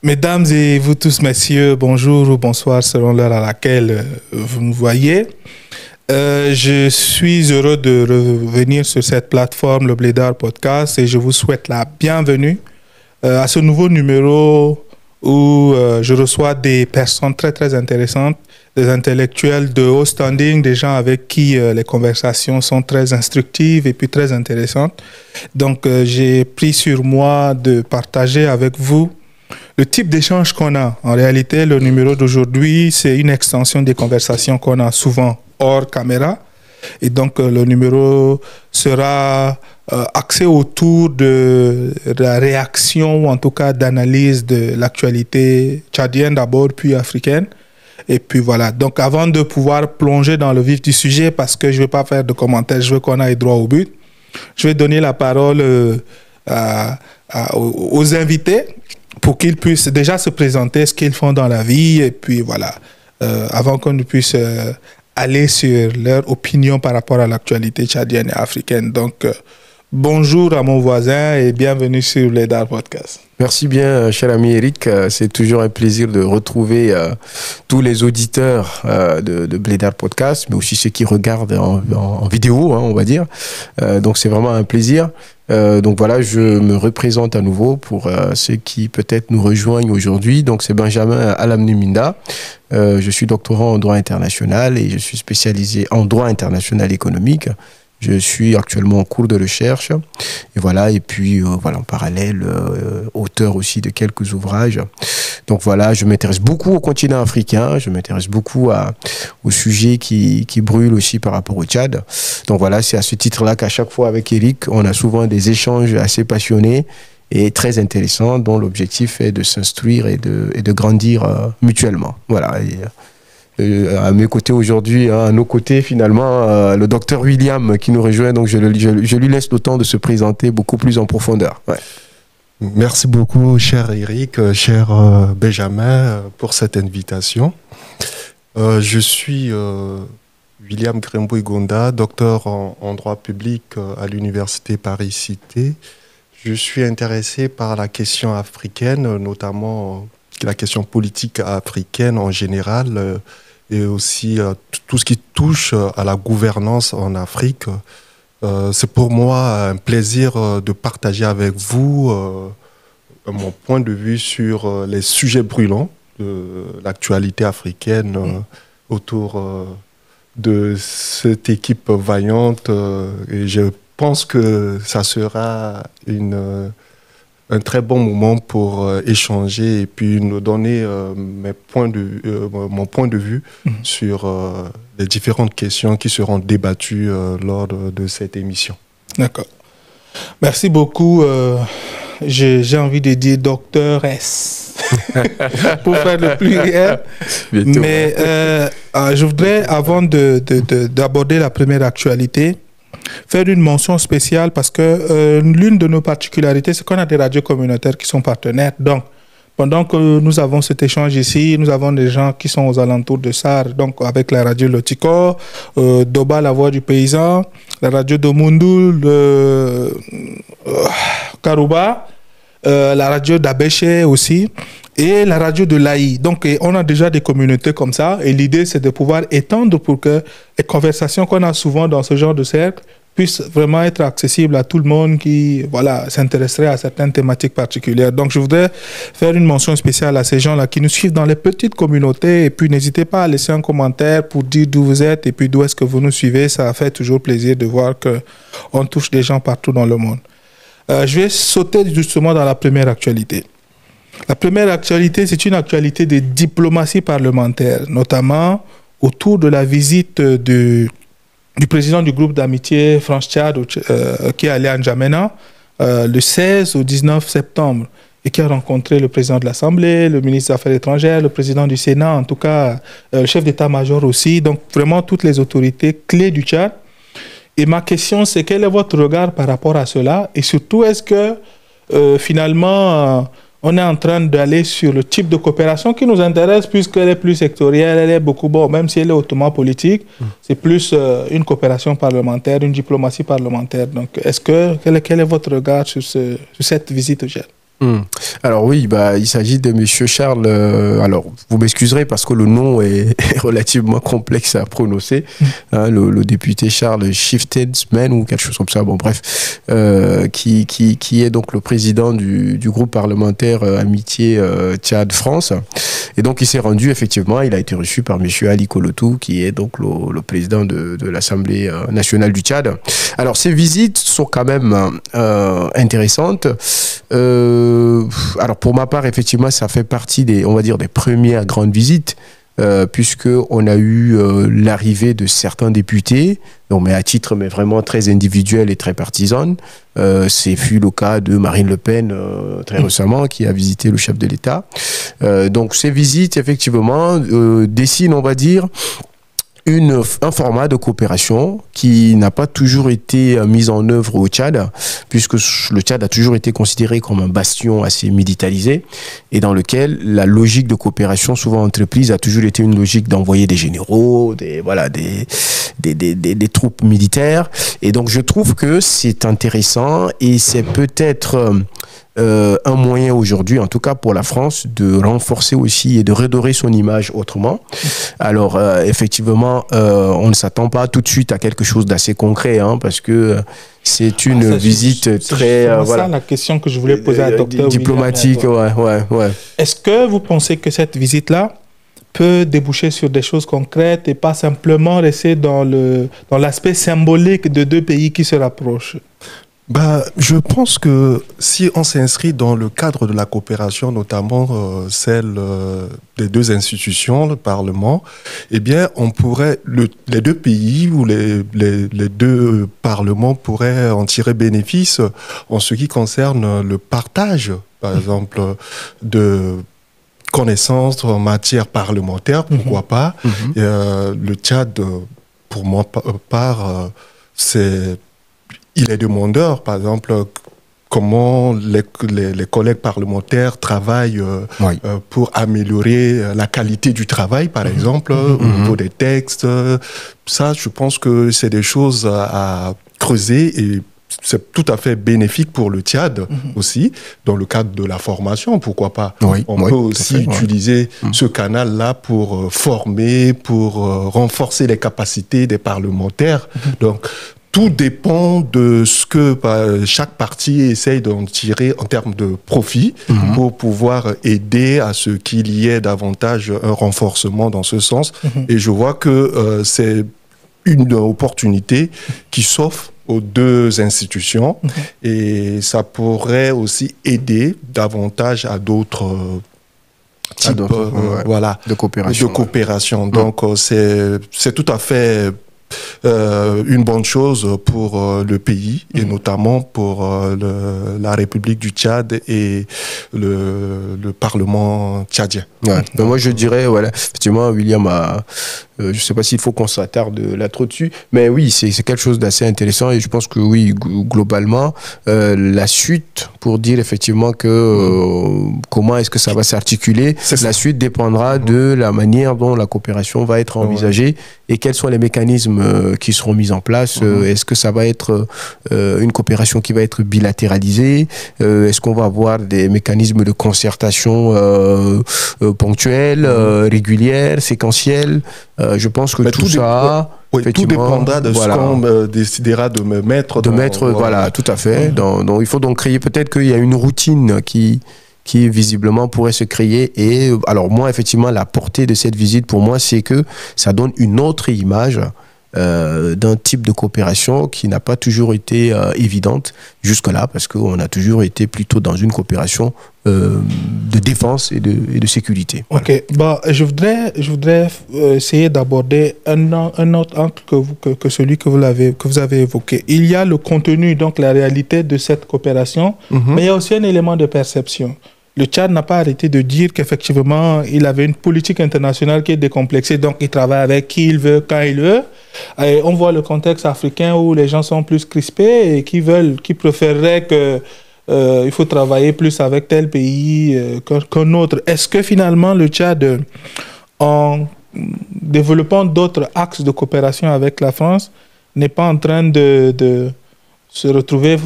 Mesdames et vous tous, messieurs, bonjour ou bonsoir selon l'heure à laquelle vous me voyez. Je suis heureux de revenir sur cette plateforme, le Blédard Podcast, et je vous souhaite la bienvenue à ce nouveau numéro où je reçois des personnes très très intéressantes, des intellectuels de haut standing, des gens avec qui les conversations sont très instructives et puis très intéressantes. Donc j'ai pris sur moi de partager avec vous le type d'échange qu'on a. En réalité, le numéro d'aujourd'hui, c'est une extension des conversations qu'on a souvent hors caméra. Et donc, le numéro sera axé autour de la réaction, ou en tout cas d'analyse de l'actualité tchadienne d'abord, puis africaine. Et puis voilà. Donc, avant de pouvoir plonger dans le vif du sujet, parce que je ne vais pas faire de commentaires, je veux qu'on aille droit au but, je vais donner la parole aux invités pour qu'ils puissent déjà se présenter ce qu'ils font dans la vie. Et puis voilà, avant qu'on ne puisse aller sur leur opinion par rapport à l'actualité tchadienne et africaine. Donc, bonjour à mon voisin et bienvenue sur Blédard Podcast. Merci bien, cher ami Eric. C'est toujours un plaisir de retrouver tous les auditeurs de Blédard Podcast, mais aussi ceux qui regardent en vidéo, on va dire. Donc, c'est vraiment un plaisir. Donc voilà, je me représente à nouveau pour ceux qui peut-être nous rejoignent aujourd'hui. Donc c'est Benjamin Alamni-Minda. Je suis doctorant en droit international et je suis spécialisé en droit international économique. Je suis actuellement en cours de recherche et voilà, et puis voilà, en parallèle auteur aussi de quelques ouvrages. Donc voilà, je m'intéresse beaucoup au continent africain, je m'intéresse beaucoup aux sujets qui brûlent aussi par rapport au Tchad. Donc voilà, c'est à ce titre-là qu'à chaque fois avec Eric, on a souvent des échanges assez passionnés et très intéressants dont l'objectif est de s'instruire et de grandir mutuellement. Voilà. À mes côtés aujourd'hui, à nos côtés finalement, le docteur William qui nous rejoint, donc je lui laisse le temps de se présenter beaucoup plus en profondeur. Ouais. Merci beaucoup, cher Eric, cher Benjamin, pour cette invitation. Je suis William Grembo-Igonda, docteur en droit public à l'université Paris-Cité. Je suis intéressé par la question africaine, notamment la question politique africaine en général, et aussi tout ce qui touche à la gouvernance en Afrique. C'est pour moi un plaisir de partager avec vous mon point de vue sur les sujets brûlants de l'actualité africaine autour de cette équipe vaillante. Et je pense que ça sera un très bon moment pour échanger et puis nous donner mon point de vue sur les différentes questions qui seront débattues lors de cette émission. D'accord. Merci beaucoup. J'ai envie de dire docteur S pour faire le pluriel. Mais je voudrais, avant d'aborder la première actualité, faire une mention spéciale parce que l'une de nos particularités, c'est qu'on a des radios communautaires qui sont partenaires. Donc, pendant que nous avons cet échange ici, nous avons des gens qui sont aux alentours de SAR, donc avec la radio Lotiko, Doba, la voix du paysan, la radio de Mundu, Karouba, la radio d'Abéché aussi, et la radio de l'Aï. Donc, on a déjà des communautés comme ça, et l'idée, c'est de pouvoir étendre pour que les conversations qu'on a souvent dans ce genre de cercle puissent vraiment être accessibles à tout le monde qui s'intéresserait à certaines thématiques particulières. Donc, je voudrais faire une mention spéciale à ces gens-là qui nous suivent dans les petites communautés, et puis n'hésitez pas à laisser un commentaire pour dire d'où vous êtes et puis d'où est-ce que vous nous suivez. Ça fait toujours plaisir de voir qu'on touche des gens partout dans le monde. Je vais sauter justement dans la première actualité. La première actualité, c'est une actualité de diplomatie parlementaire, notamment autour de la visite du président du groupe d'amitié France-Tchad qui est allé à N'Djamena le 16 au 19 septembre et qui a rencontré le président de l'Assemblée, le ministre des Affaires étrangères, le président du Sénat, en tout cas le chef d'état-major aussi, donc vraiment toutes les autorités clés du Tchad. Et ma question, c'est quel est votre regard par rapport à cela? Et surtout, est-ce que finalement, on est en train d'aller sur le type de coopération qui nous intéresse puisqu'elle est plus sectorielle, elle est beaucoup, bon, même si elle est hautement politique, c'est plus une coopération parlementaire, une diplomatie parlementaire. Donc, quel est votre regard sur cette visite au Tchad? Alors oui, il s'agit de Monsieur Charles. Alors vous m'excuserez parce que le nom est relativement complexe à prononcer. Le député Charles Shiftensman ou quelque chose comme ça. Bon bref, qui est donc le président du groupe parlementaire Amitié Tchad-France. Et donc il s'est rendu effectivement. Il a été reçu par Monsieur Ali Kolotou, qui est donc le président de l'Assemblée nationale du Tchad. Alors ces visites sont quand même intéressantes. Alors pour ma part, effectivement, ça fait partie des premières grandes visites, puisque on a eu l'arrivée de certains députés, mais à titre vraiment très individuel et très partisan. C'est fut le cas de Marine Le Pen très récemment, qui a visité le chef de l'État. Donc ces visites, effectivement, dessinent, on va dire, un format de coopération qui n'a pas toujours été mis en œuvre au Tchad, puisque le Tchad a toujours été considéré comme un bastion assez militarisé et dans lequel la logique de coopération souvent entreprise a toujours été une logique d'envoyer des généraux, des troupes militaires. Et donc je trouve que c'est intéressant et c'est peut-être un moyen aujourd'hui, en tout cas pour la France, de renforcer aussi et de redorer son image autrement. Alors, effectivement, on ne s'attend pas tout de suite à quelque chose d'assez concret, parce que c'est une visite très... voilà. Ça, la question que je voulais poser à Dr. diplomatique, ouais. Est-ce que vous pensez que cette visite-là peut déboucher sur des choses concrètes et pas simplement rester dans l'aspect symbolique de deux pays qui se rapprochent? Je pense que si on s'inscrit dans le cadre de la coopération, notamment celle des deux institutions, le Parlement, eh bien, on pourrait, les deux pays ou les deux parlements pourraient en tirer bénéfice en ce qui concerne le partage, par exemple, de connaissances en matière parlementaire, pourquoi pas. Le Tchad, pour moi, il est demandeur, par exemple, comment les collègues parlementaires travaillent pour améliorer la qualité du travail, par exemple, au niveau des textes. Ça, je pense que c'est des choses à creuser et c'est tout à fait bénéfique pour le Tchad aussi, dans le cadre de la formation, pourquoi pas. On peut aussi utiliser ce canal-là pour former, pour renforcer les capacités des parlementaires. Donc, tout dépend de ce que chaque parti essaye d'en tirer en termes de profit pour pouvoir aider à ce qu'il y ait davantage un renforcement dans ce sens. Et je vois que c'est une opportunité qui s'offre aux deux institutions et ça pourrait aussi aider davantage à d'autres types de coopération. Donc c'est tout à fait une bonne chose pour le pays et notamment pour la République du Tchad et le Parlement tchadien. Mais moi je dirais, effectivement, William a... je ne sais pas s'il faut qu'on s'attarde là trop dessus, mais oui, c'est quelque chose d'assez intéressant et je pense que oui, globalement, la suite, pour dire effectivement que comment est-ce que ça va s'articuler, la suite dépendra de la manière dont la coopération va être envisagée et quels sont les mécanismes qui seront mis en place. Est-ce que ça va être une coopération qui va être bilatéralisée? Est-ce qu'on va avoir des mécanismes de concertation ponctuels, régulières, séquentielles? Je pense que tout ça... tout dépendra de ce qu'on décidera de mettre. Tout à fait. Donc, il faut donc créer, peut-être qu'il y a une routine qui visiblement pourrait se créer. Et alors moi, effectivement, la portée de cette visite, pour moi, c'est que ça donne une autre image d'un type de coopération qui n'a pas toujours été évidente jusque-là, parce qu'on a toujours été plutôt dans une coopération de défense et de sécurité. Ok, je voudrais essayer d'aborder un autre angle que celui que vous avez évoqué. Il y a le contenu, donc la réalité de cette coopération, mais il y a aussi un élément de perception. Le Tchad n'a pas arrêté de dire qu'effectivement, il avait une politique internationale qui est décomplexée, donc il travaille avec qui il veut, quand il veut. Et on voit le contexte africain où les gens sont plus crispés et qui préféreraient que il faut travailler plus avec tel pays qu'un autre. Est-ce que finalement le Tchad, en développant d'autres axes de coopération avec la France, n'est pas en train de se retrouver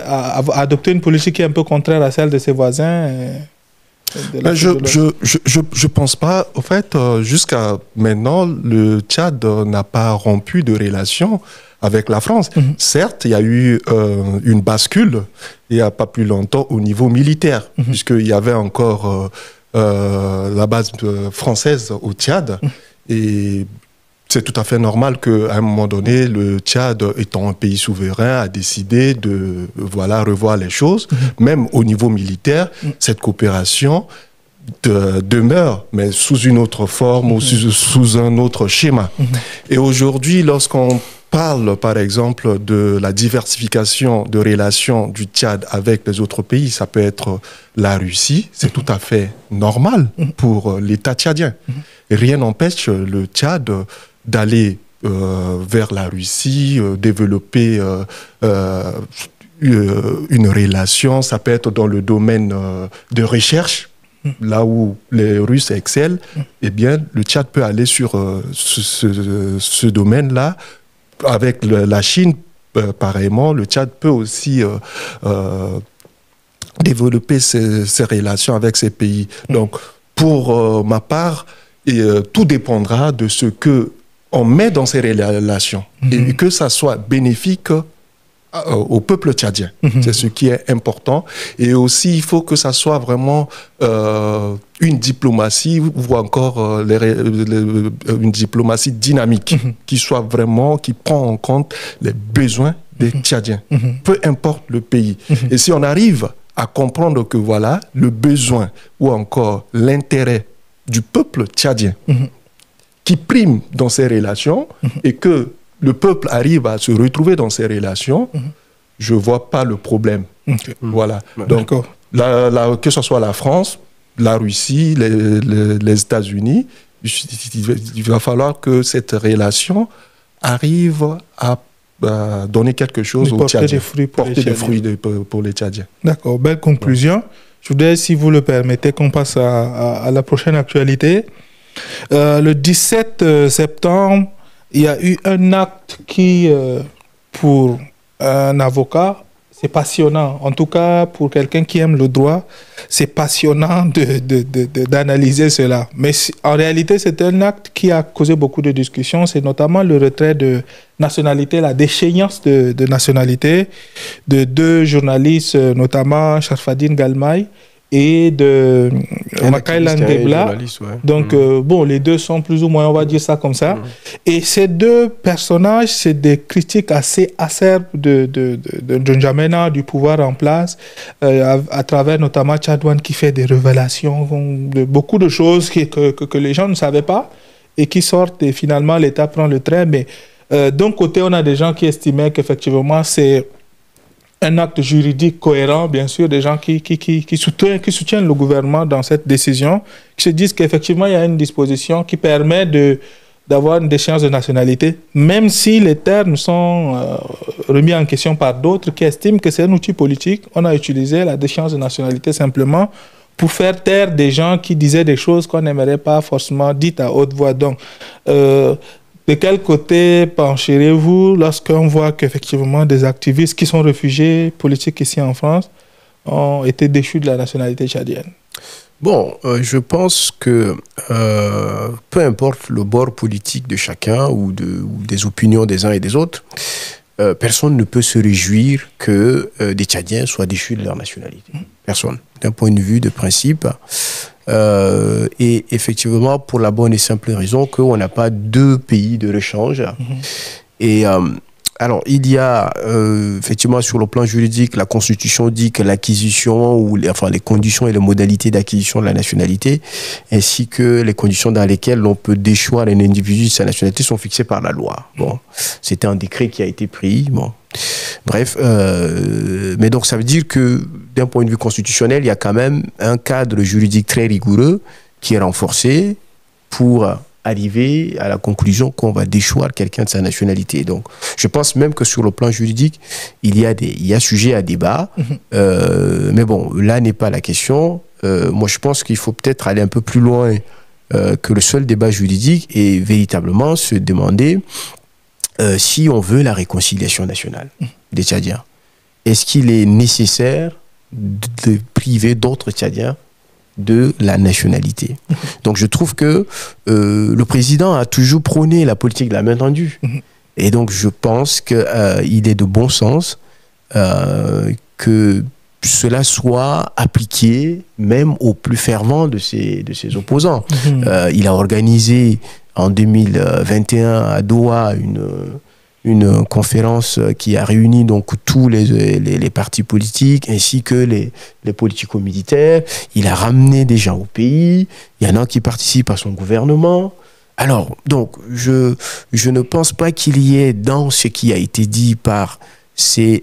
à adopter une politique qui est un peu contraire à celle de ses voisins. Je pense pas. En fait, jusqu'à maintenant, le Tchad n'a pas rompu de relations avec la France. Certes, il y a eu une bascule, il n'y a pas plus longtemps, au niveau militaire, puisqu'il y avait encore la base française au Tchad. Et c'est tout à fait normal qu'à un moment donné, le Tchad, étant un pays souverain, a décidé de revoir les choses. Même au niveau militaire, cette coopération demeure, mais sous une autre forme ou sous un autre schéma. Et aujourd'hui, lorsqu'on parle, par exemple, de la diversification de relations du Tchad avec les autres pays, ça peut être la Russie, c'est tout à fait normal pour l'État tchadien. Et rien n'empêche le Tchad d'aller vers la Russie, développer une relation, ça peut être dans le domaine de recherche, là où les Russes excellent, eh bien, le Tchad peut aller sur ce domaine-là. Avec la Chine, pareillement, le Tchad peut aussi développer ses relations avec ces pays. Donc, pour ma part, tout dépendra de ce qu'on met dans ces relations et que ça soit bénéfique au peuple tchadien. C'est ce qui est important. Et aussi, il faut que ça soit vraiment une diplomatie ou encore une diplomatie dynamique qui soit vraiment, qui prend en compte les besoins des Tchadiens, peu importe le pays. Et si on arrive à comprendre que voilà, le besoin ou encore l'intérêt du peuple tchadien qui prime dans ces relations et que le peuple arrive à se retrouver dans ces relations, je ne vois pas le problème. Voilà. Donc, que ce soit la France, la Russie, les États-Unis, il va falloir que cette relation arrive à donner quelque chose aux Tchadiens. Porter des fruits pour les Tchadiens. D'accord, belle conclusion. Je voudrais, si vous le permettez, qu'on passe à la prochaine actualité. Le 17 septembre, il y a eu un acte qui, pour un avocat, c'est passionnant. En tout cas, pour quelqu'un qui aime le droit, c'est passionnant d'analyser cela. Mais en réalité, c'est un acte qui a causé beaucoup de discussions. C'est notamment le retrait de nationalité, la déchéance de nationalité de deux journalistes, notamment Sharfadine Galmaï et de Makaïla Ngebla. Donc, bon, les deux sont plus ou moins, on va dire ça comme ça. Et ces deux personnages, c'est des critiques assez acerbes de N'Djamena, du pouvoir en place, à travers notamment Tchadouane qui fait des révélations de beaucoup de choses que les gens ne savaient pas et qui sortent et finalement l'État prend le train. Mais d'un côté, on a des gens qui estimaient qu'effectivement, c'est un acte juridique cohérent, bien sûr, des gens qui soutiennent le gouvernement dans cette décision, qui se disent qu'effectivement, il y a une disposition qui permet d'avoir une déchéance de nationalité, même si les termes sont remis en question par d'autres qui estiment que c'est un outil politique. On a utilisé la déchéance de nationalité simplement pour faire taire des gens qui disaient des choses qu'on n'aimerait pas forcément dites à haute voix. Donc, de quel côté pencherez-vous lorsqu'on voit qu'effectivement des activistes qui sont réfugiés politiques ici en France ont été déchus de la nationalité tchadienne? Bon, je pense que peu importe le bord politique de chacun ou des opinions des uns et des autres, personne ne peut se réjouir que des Tchadiens soient déchus de leur nationalité. Personne. D'un point de vue de principe. Et effectivement, pour la bonne et simple raison qu'on n'a pas deux pays de rechange. Et alors, il y a effectivement sur le plan juridique, la Constitution dit que l'acquisition ou les conditions et les modalités d'acquisition de la nationalité, ainsi que les conditions dans lesquelles l'on peut déchoir un individu de sa nationalité sont fixées par la loi. Bon, c'était un décret qui a été pris. Bon. Bref, mais donc ça veut dire que d'un point de vue constitutionnel, il y a quand même un cadre juridique très rigoureux qui est renforcé pour arriver à la conclusion qu'on va déchoir quelqu'un de sa nationalité. Donc, je pense même que sur le plan juridique, il y a sujet à débat. Mais bon, là n'est pas la question. Moi, je pense qu'il faut peut-être aller un peu plus loin que le seul débat juridique et véritablement se demander si on veut la réconciliation nationale. des Tchadiens. Est-ce qu'il est nécessaire de priver d'autres Tchadiens de la nationalité? Donc je trouve que le président a toujours prôné la politique de la main tendue. Et donc je pense qu'il est de bon sens que cela soit appliqué même aux plus fervents de ses opposants. Il a organisé en 2021 à Doha une conférence qui a réuni donc tous les partis politiques ainsi que les politico-militaires. Il a ramené des gens au pays. Il y en a qui participent à son gouvernement. Alors, donc, je ne pense pas qu'il y ait dans ce qui a été dit par ces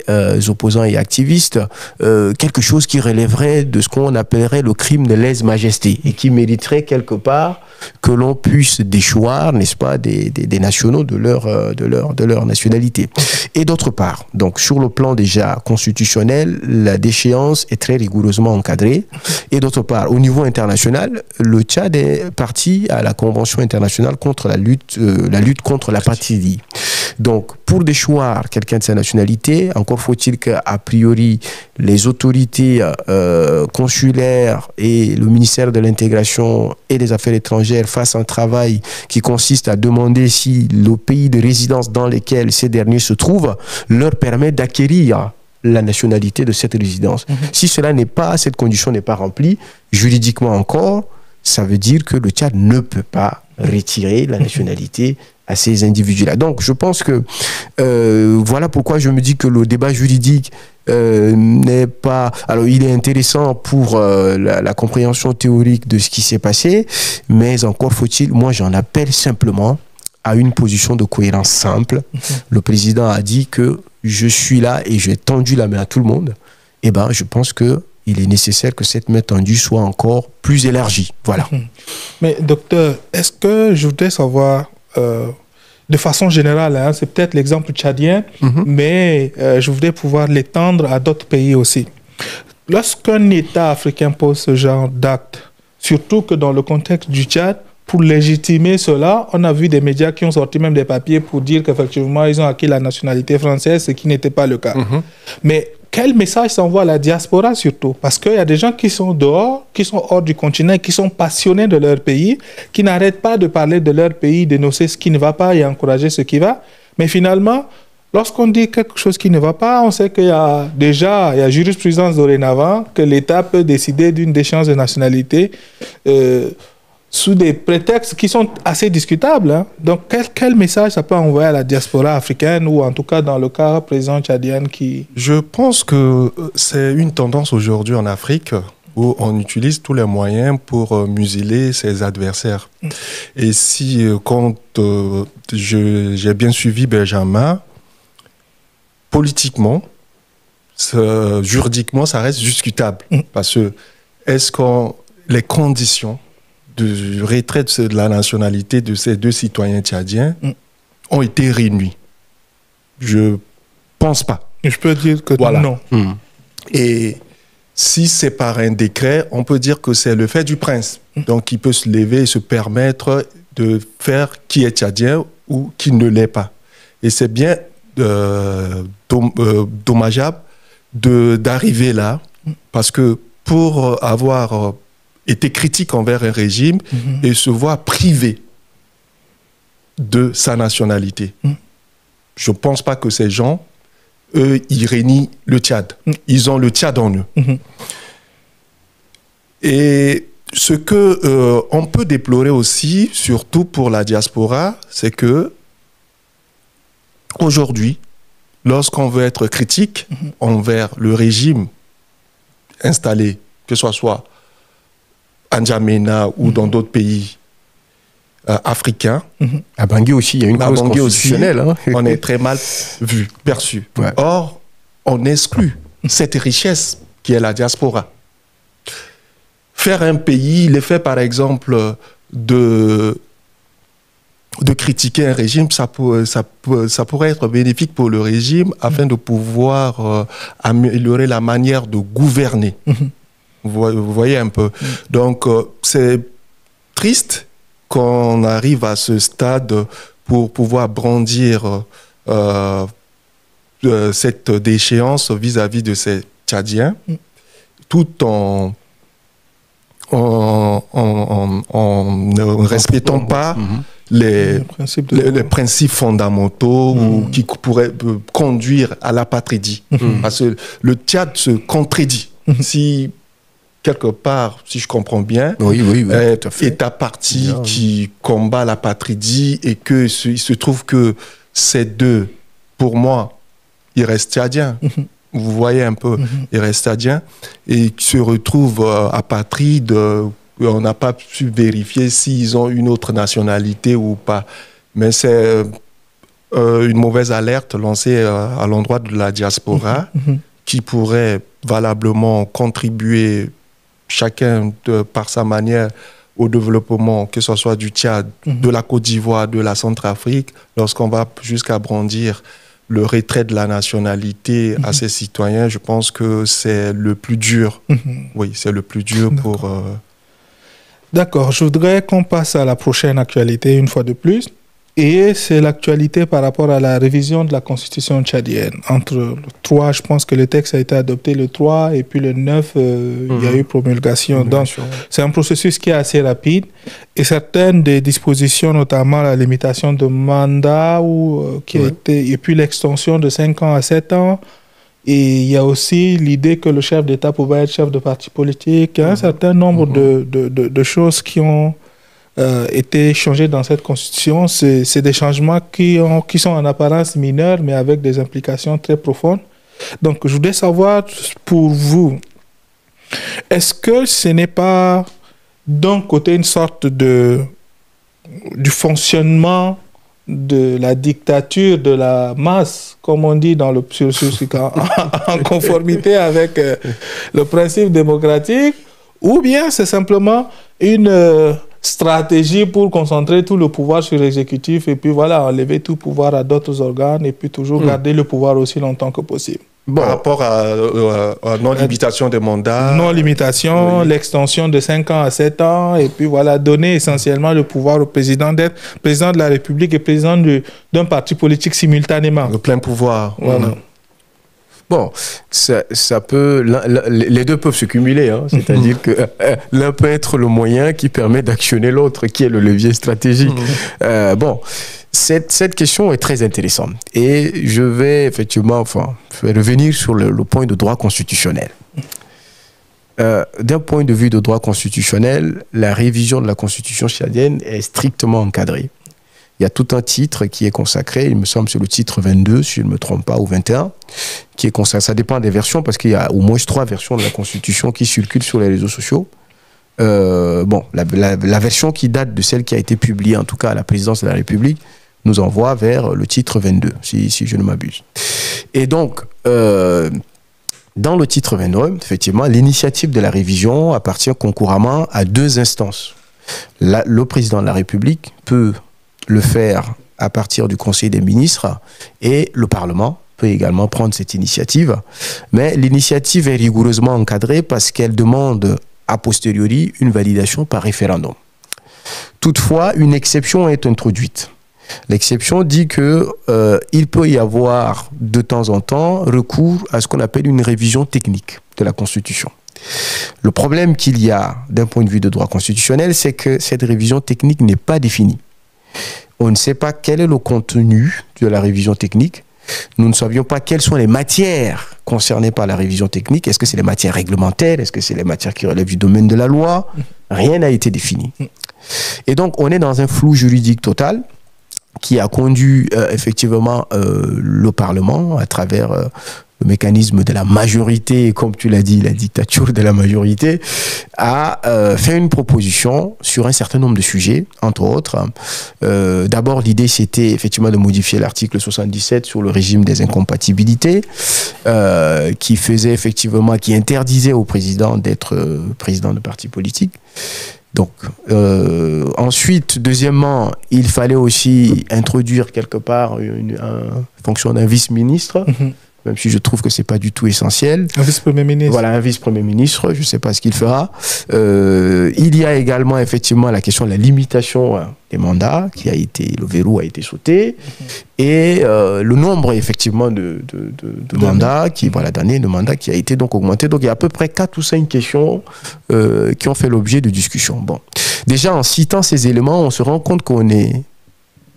opposants et activistes quelque chose qui relèverait de ce qu'on appellerait le crime de lèse-majesté et qui mériterait quelque part que l'on puisse déchoir, n'est-ce pas, des nationaux de leur nationalité. Et d'autre part, donc sur le plan déjà constitutionnel, la déchéance est très rigoureusement encadrée. Et d'autre part, au niveau international, le Tchad est parti à la Convention internationale contre la lutte contre l'apatridie. Donc, pour déchoir quelqu'un de sa nationalité, encore faut-il qu'a priori les autorités consulaires et le ministère de l'Intégration et des Affaires étrangères fassent un travail qui consiste à demander si le pays de résidence dans lequel ces derniers se trouvent leur permet d'acquérir la nationalité de cette résidence. Si cette condition n'est pas remplie, juridiquement encore, ça veut dire que le Tchad ne peut pas retirer la nationalité à ces individus-là. Donc, je pense que voilà pourquoi je me dis que le débat juridique n'est pas... Alors, il est intéressant pour la compréhension théorique de ce qui s'est passé, mais encore faut-il, moi j'en appelle simplement à une position de cohérence simple. Le président a dit que je suis là et j'ai tendu la main à tout le monde. Eh bien, je pense que il est nécessaire que cette main tendue soit encore plus élargie. Voilà. Mais docteur, est-ce que je voudrais savoir, de façon générale, hein, c'est peut-être l'exemple tchadien, mais je voudrais pouvoir l'étendre à d'autres pays aussi. Lorsqu'un État africain pose ce genre d'acte, surtout que dans le contexte du Tchad, pour légitimer cela, on a vu des médias qui ont sorti même des papiers pour dire qu'effectivement, ils ont acquis la nationalité française, ce qui n'était pas le cas. Mais quel message s'envoie à la diaspora surtout? Parce qu'il y a des gens qui sont dehors, qui sont hors du continent, qui sont passionnés de leur pays, qui n'arrêtent pas de parler de leur pays, dénoncer ce qui ne va pas et encourager ce qui va. Mais finalement, lorsqu'on dit quelque chose qui ne va pas, on sait qu'il y a déjà jurisprudence dorénavant que l'État peut décider d'une déchéance de nationalité sous des prétextes qui sont assez discutables. Hein. Donc, quel message ça peut envoyer à la diaspora africaine ou en tout cas dans le cas président tchadien qui... Je pense que c'est une tendance aujourd'hui en Afrique où on utilise tous les moyens pour museler ses adversaires. Et si, quand j'ai bien suivi Benjamin, politiquement, juridiquement, ça reste discutable. Parce que est-ce que les conditions de retrait de la nationalité de ces deux citoyens tchadiens ont été réunies? Je pense pas. Je peux dire que voilà. Non. Et si c'est par un décret, on peut dire que c'est le fait du prince. Donc il peut se lever et se permettre de faire qui est tchadien ou qui ne l'est pas. Et c'est bien dommageable d'arriver là, parce que pour avoir été critique envers un régime et se voir privé de sa nationalité. Je ne pense pas que ces gens, eux, ils régnent le Tchad. Ils ont le Tchad en eux. Et ce que on peut déplorer aussi, surtout pour la diaspora, c'est que aujourd'hui, lorsqu'on veut être critique envers le régime installé, que ce soit à N'Djamena ou dans d'autres pays africains. À Bangui aussi, il y a une clause constitutionnelle. Hein. On est très mal vu, perçu. Ouais. Or, on exclut cette richesse qui est la diaspora. Faire un pays, l'effet par exemple de critiquer un régime, ça pourrait être bénéfique pour le régime afin de pouvoir améliorer la manière de gouverner. Vous voyez un peu. Donc, c'est triste qu'on arrive à ce stade pour pouvoir brandir cette déchéance vis-à-vis de ces Tchadiens, tout en ne respectant pas les principes fondamentaux ou qui pourraient conduire à l'apatridie. Parce que le Tchad se contredit. Si, quelque part, si je comprends bien, est un parti qui combat l'apatridie et que il se trouve que ces deux, pour moi, ils restent tchadiens. Vous voyez un peu, ils restent tchadiens et qui se retrouvent apatrides. On n'a pas pu vérifier s'ils ont une autre nationalité ou pas. Mais c'est une mauvaise alerte lancée à l'endroit de la diaspora qui pourrait valablement contribuer chacun par sa manière au développement, que ce soit du Tchad, de la Côte d'Ivoire, de la Centrafrique, lorsqu'on va jusqu'à brandir le retrait de la nationalité à ses citoyens. Je pense que c'est le plus dur. Oui, c'est le plus dur pour... D'accord, je voudrais qu'on passe à la prochaine actualité une fois de plus. Et c'est l'actualité par rapport à la révision de la constitution tchadienne. Entre le 3, je pense que le texte a été adopté le 3 et puis le 9, il y a eu promulgation. Donc, c'est un processus qui est assez rapide. Et certaines des dispositions, notamment la limitation de mandat et puis l'extension de 5 ans à 7 ans. Et il y a aussi l'idée que le chef d'État pouvait être chef de parti politique. Il y a un certain nombre de choses qui ont été changées dans cette constitution. C'est des changements qui sont en apparence mineurs, mais avec des implications très profondes. Donc, je voudrais savoir, pour vous, est-ce que ce n'est pas d'un côté une sorte du fonctionnement de la dictature de la masse, comme on dit en conformité avec le principe démocratique, ou bien c'est simplement une stratégie pour concentrer tout le pouvoir sur l'exécutif et puis voilà, enlever tout pouvoir à d'autres organes et puis toujours garder le pouvoir aussi longtemps que possible. Par rapport à non-limitation des mandats. Non-limitation, l'extension de 5 ans à 7 ans, et puis voilà, donner essentiellement le pouvoir au président d'être président de la République et président d'un parti politique simultanément. Le plein pouvoir. Voilà. Bon, ça peut, les deux peuvent se cumuler, hein. C'est-à-dire que l'un peut être le moyen qui permet d'actionner l'autre, qui est le levier stratégique. Bon, cette question est très intéressante et je vais effectivement revenir sur le point de droit constitutionnel. D'un point de vue de droit constitutionnel, la révision de la constitution tchadienne est strictement encadrée. Il y a tout un titre qui est consacré, il me semble c'est le titre 22, si je ne me trompe pas, ou 21, qui est consacré. Ça dépend des versions, parce qu'il y a au moins 3 versions de la Constitution qui circulent sur les réseaux sociaux. Bon, la version qui date de celle qui a été publiée, en tout cas à la présidence de la République, nous envoie vers le titre 22, si je ne m'abuse. Et donc, dans le titre 22, effectivement, l'initiative de la révision appartient concurremment à 2 instances. Le président de la République peut le faire à partir du Conseil des ministres et le Parlement peut également prendre cette initiative. Mais l'initiative est rigoureusement encadrée parce qu'elle demande a posteriori une validation par référendum. Toutefois, une exception est introduite. L'exception dit que il peut y avoir de temps en temps recours à ce qu'on appelle une révision technique de la Constitution. Le problème qu'il y a d'un point de vue de droit constitutionnel, c'est que cette révision technique n'est pas définie. On ne sait pas quel est le contenu de la révision technique. Nous ne savions pas quelles sont les matières concernées par la révision technique. Est-ce que c'est les matières réglementaires? Est-ce que c'est les matières qui relèvent du domaine de la loi? Rien n'a été défini. Et donc, on est dans un flou juridique total qui a conduit effectivement le Parlement à travers le mécanisme de la majorité, comme tu l'as dit, la dictature de la majorité, a fait une proposition sur un certain nombre de sujets, entre autres. D'abord, l'idée, c'était effectivement de modifier l'article 77 sur le régime des incompatibilités, qui faisait effectivement, qui interdisait au président d'être président de parti politique. Donc, ensuite, deuxièmement, il fallait aussi introduire quelque part une fonction d'un vice-ministre même si je trouve que c'est pas du tout essentiel. Un vice-premier ministre. Voilà, un vice-premier ministre, je sais pas ce qu'il fera. Il y a également effectivement la question de la limitation des mandats, le verrou a été sauté, et le nombre effectivement de mandats, d'années de mandats qui a été donc augmenté. Donc il y a à peu près 4 ou 5 questions qui ont fait l'objet de discussions. Bon, déjà en citant ces éléments, on se rend compte qu'on est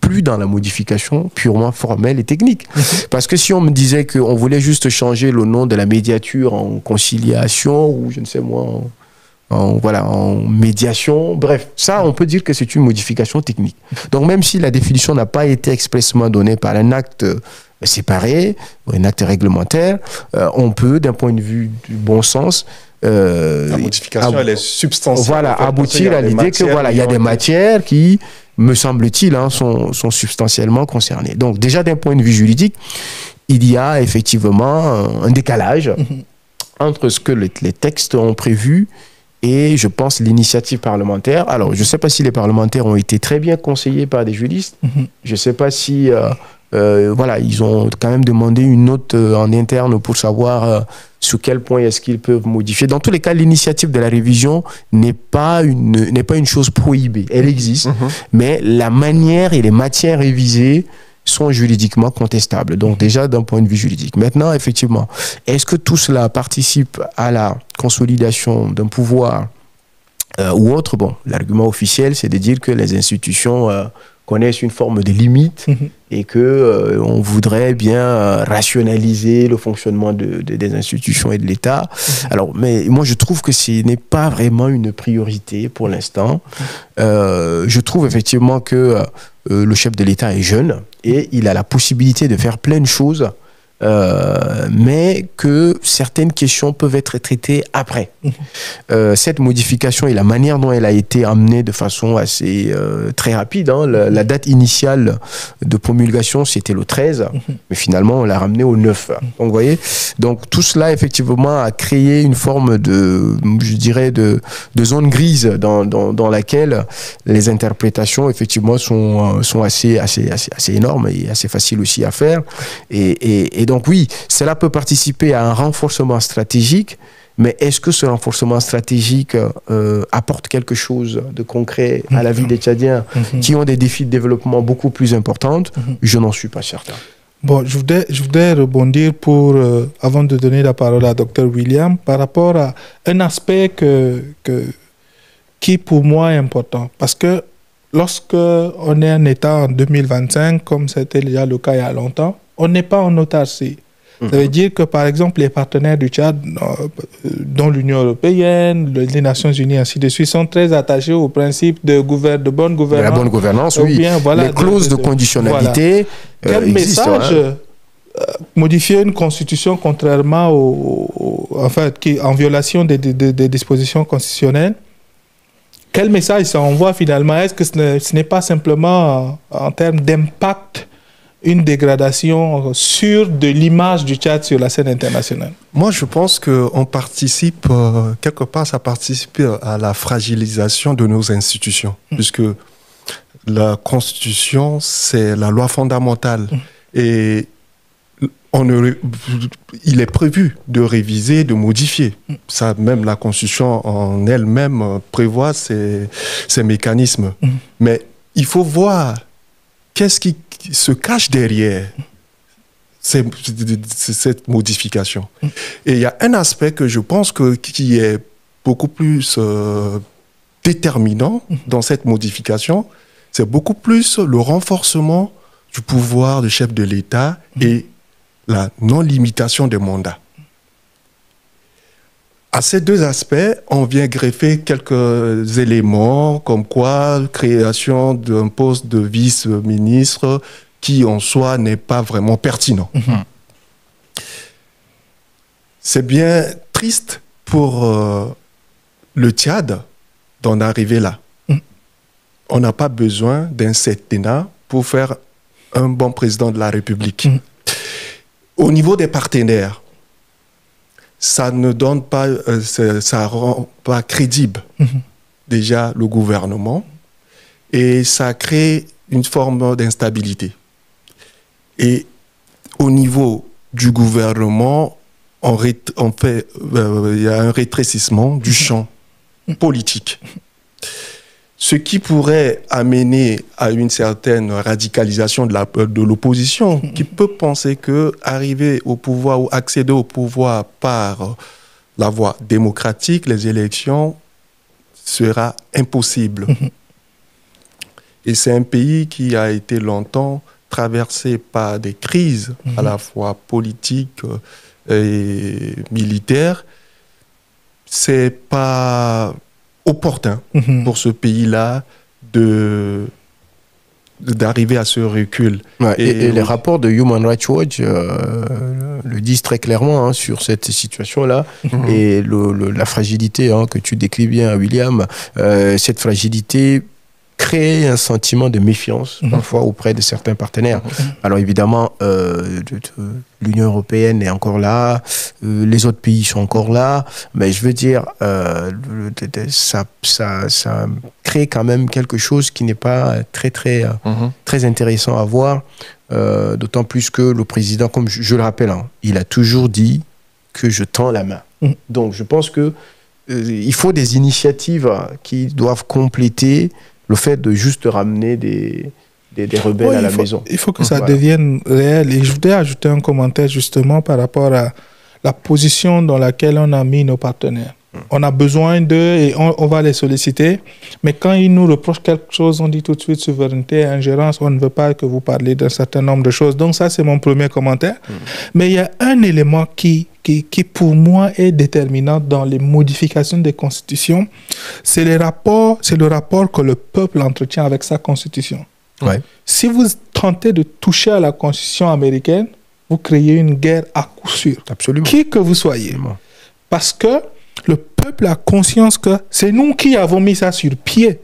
plus dans la modification purement formelle et technique. Parce que si on me disait qu'on voulait juste changer le nom de la médiature en conciliation ou je ne sais moi, en médiation, bref, ça on peut dire que c'est une modification technique. Donc même si la définition n'a pas été expressément donnée par un acte séparé ou un acte réglementaire, on peut d'un point de vue du bon sens la modification elle est substantielle. Voilà, en fait, aboutir à l'idée que voilà, il y a des matières qui, me semble-t-il, sont substantiellement concernées. Donc déjà d'un point de vue juridique, il y a effectivement un décalage entre ce que les textes ont prévu et, je pense, l'initiative parlementaire. Alors, je ne sais pas si les parlementaires ont été très bien conseillés par des juristes. Je ne sais pas si ils ont quand même demandé une note en interne pour savoir sur quel point est-ce qu'ils peuvent modifier. Dans tous les cas, l'initiative de la révision n'est pas une chose prohibée. Elle existe, mais la manière et les matières révisées sont juridiquement contestables. Donc déjà d'un point de vue juridique. Maintenant, effectivement, est-ce que tout cela participe à la consolidation d'un pouvoir ou autre? Bon, l'argument officiel, c'est de dire que les institutions connaissent une forme de limite et que on voudrait bien rationaliser le fonctionnement des institutions et de l'État. Alors, mais moi, je trouve que ce n'est pas vraiment une priorité pour l'instant. Je trouve effectivement que le chef de l'État est jeune et il a la possibilité de faire plein de choses, mais que certaines questions peuvent être traitées après. Cette modification et la manière dont elle a été amenée de façon assez très rapide, la date initiale de promulgation c'était le 13, mais finalement on l'a ramené au 9. Donc vous voyez, donc tout cela effectivement a créé une forme de, je dirais, de zone grise dans laquelle les interprétations effectivement sont assez énormes et assez faciles aussi à faire. Et donc oui, cela peut participer à un renforcement stratégique, mais est-ce que ce renforcement stratégique apporte quelque chose de concret à la vie des Tchadiens qui ont des défis de développement beaucoup plus importants? Je n'en suis pas certain. Bon, je voudrais rebondir avant de donner la parole à Dr William, par rapport à un aspect qui pour moi est important. Parce que lorsque on est en État en 2025, comme c'était déjà le cas il y a longtemps, on n'est pas en autarcie. Ça veut dire que, par exemple, les partenaires du Tchad, dont l'Union européenne, les Nations unies, ainsi de suite, sont très attachés au principe de bonne gouvernance. De la bonne gouvernance, oui. Bien, voilà, les clauses de conditionnalité Quel existent, message modifier une constitution contrairement en violation des dispositions constitutionnelles? Quel message ça envoie finalement? Est-ce que ce n'est pas simplement en termes d'impact une dégradation sûre de l'image du Tchad sur la scène internationale? Moi, je pense qu'on participe, quelque part, ça participe à la fragilisation de nos institutions, puisque la Constitution, c'est la loi fondamentale. Et il est prévu de réviser, de modifier. Ça, même la Constitution en elle-même prévoit ces mécanismes. Mais il faut voir qu'est-ce qui se cache derrière cette modification. Et il y a un aspect que je pense qui est beaucoup plus déterminant dans cette modification, c'est beaucoup plus le renforcement du pouvoir du chef de l'État et la non-limitation des mandats. À ces deux aspects, on vient greffer quelques éléments, comme quoi création d'un poste de vice-ministre qui, en soi, n'est pas vraiment pertinent. C'est bien triste pour le Tchad d'en arriver là. On n'a pas besoin d'un septennat pour faire un bon président de la République. Au niveau des partenaires, ça ne donne pas, ça rend pas crédible déjà le gouvernement et ça crée une forme d'instabilité. Et au niveau du gouvernement, il y a un rétrécissement du champ politique. Ce qui pourrait amener à une certaine radicalisation de l'opposition, qui peut penser que arriver au pouvoir ou accéder au pouvoir par la voie démocratique, les élections, sera impossible. Et c'est un pays qui a été longtemps traversé par des crises à la fois politiques et militaires. C'est pas opportun pour ce pays-là d'arriver à ce recul. Ouais, et les rapports de Human Rights Watch le disent très clairement sur cette situation-là et la fragilité que tu décris bien, William, cette fragilité crée un sentiment de méfiance parfois auprès de certains partenaires. Alors évidemment, l'Union européenne est encore là, les autres pays sont encore là, mais je veux dire, ça crée quand même quelque chose qui n'est pas très intéressant à voir, d'autant plus que le président, comme je le rappelle, il a toujours dit que je tends la main. Donc je pense que il faut des initiatives qui doivent compléter le fait de juste ramener des rebelles à la maison. Il faut que ça devienne réel. Et je voudrais ajouter un commentaire justement par rapport à la position dans laquelle on a mis nos partenaires. On a besoin d'eux et on va les solliciter. Mais quand ils nous reprochent quelque chose, on dit tout de suite souveraineté, ingérence. On ne veut pas que vous parliez d'un certain nombre de choses. Donc ça, c'est mon premier commentaire. Mais il y a un élément qui pour moi est déterminant dans les modifications des constitutions. C'est le rapport que le peuple entretient avec sa constitution. Ouais. Si vous tentez de toucher à la constitution américaine, vous créez une guerre à coup sûr. Absolument. Qui que vous soyez. Absolument. Parce que le peuple a conscience que c'est nous qui avons mis ça sur pied.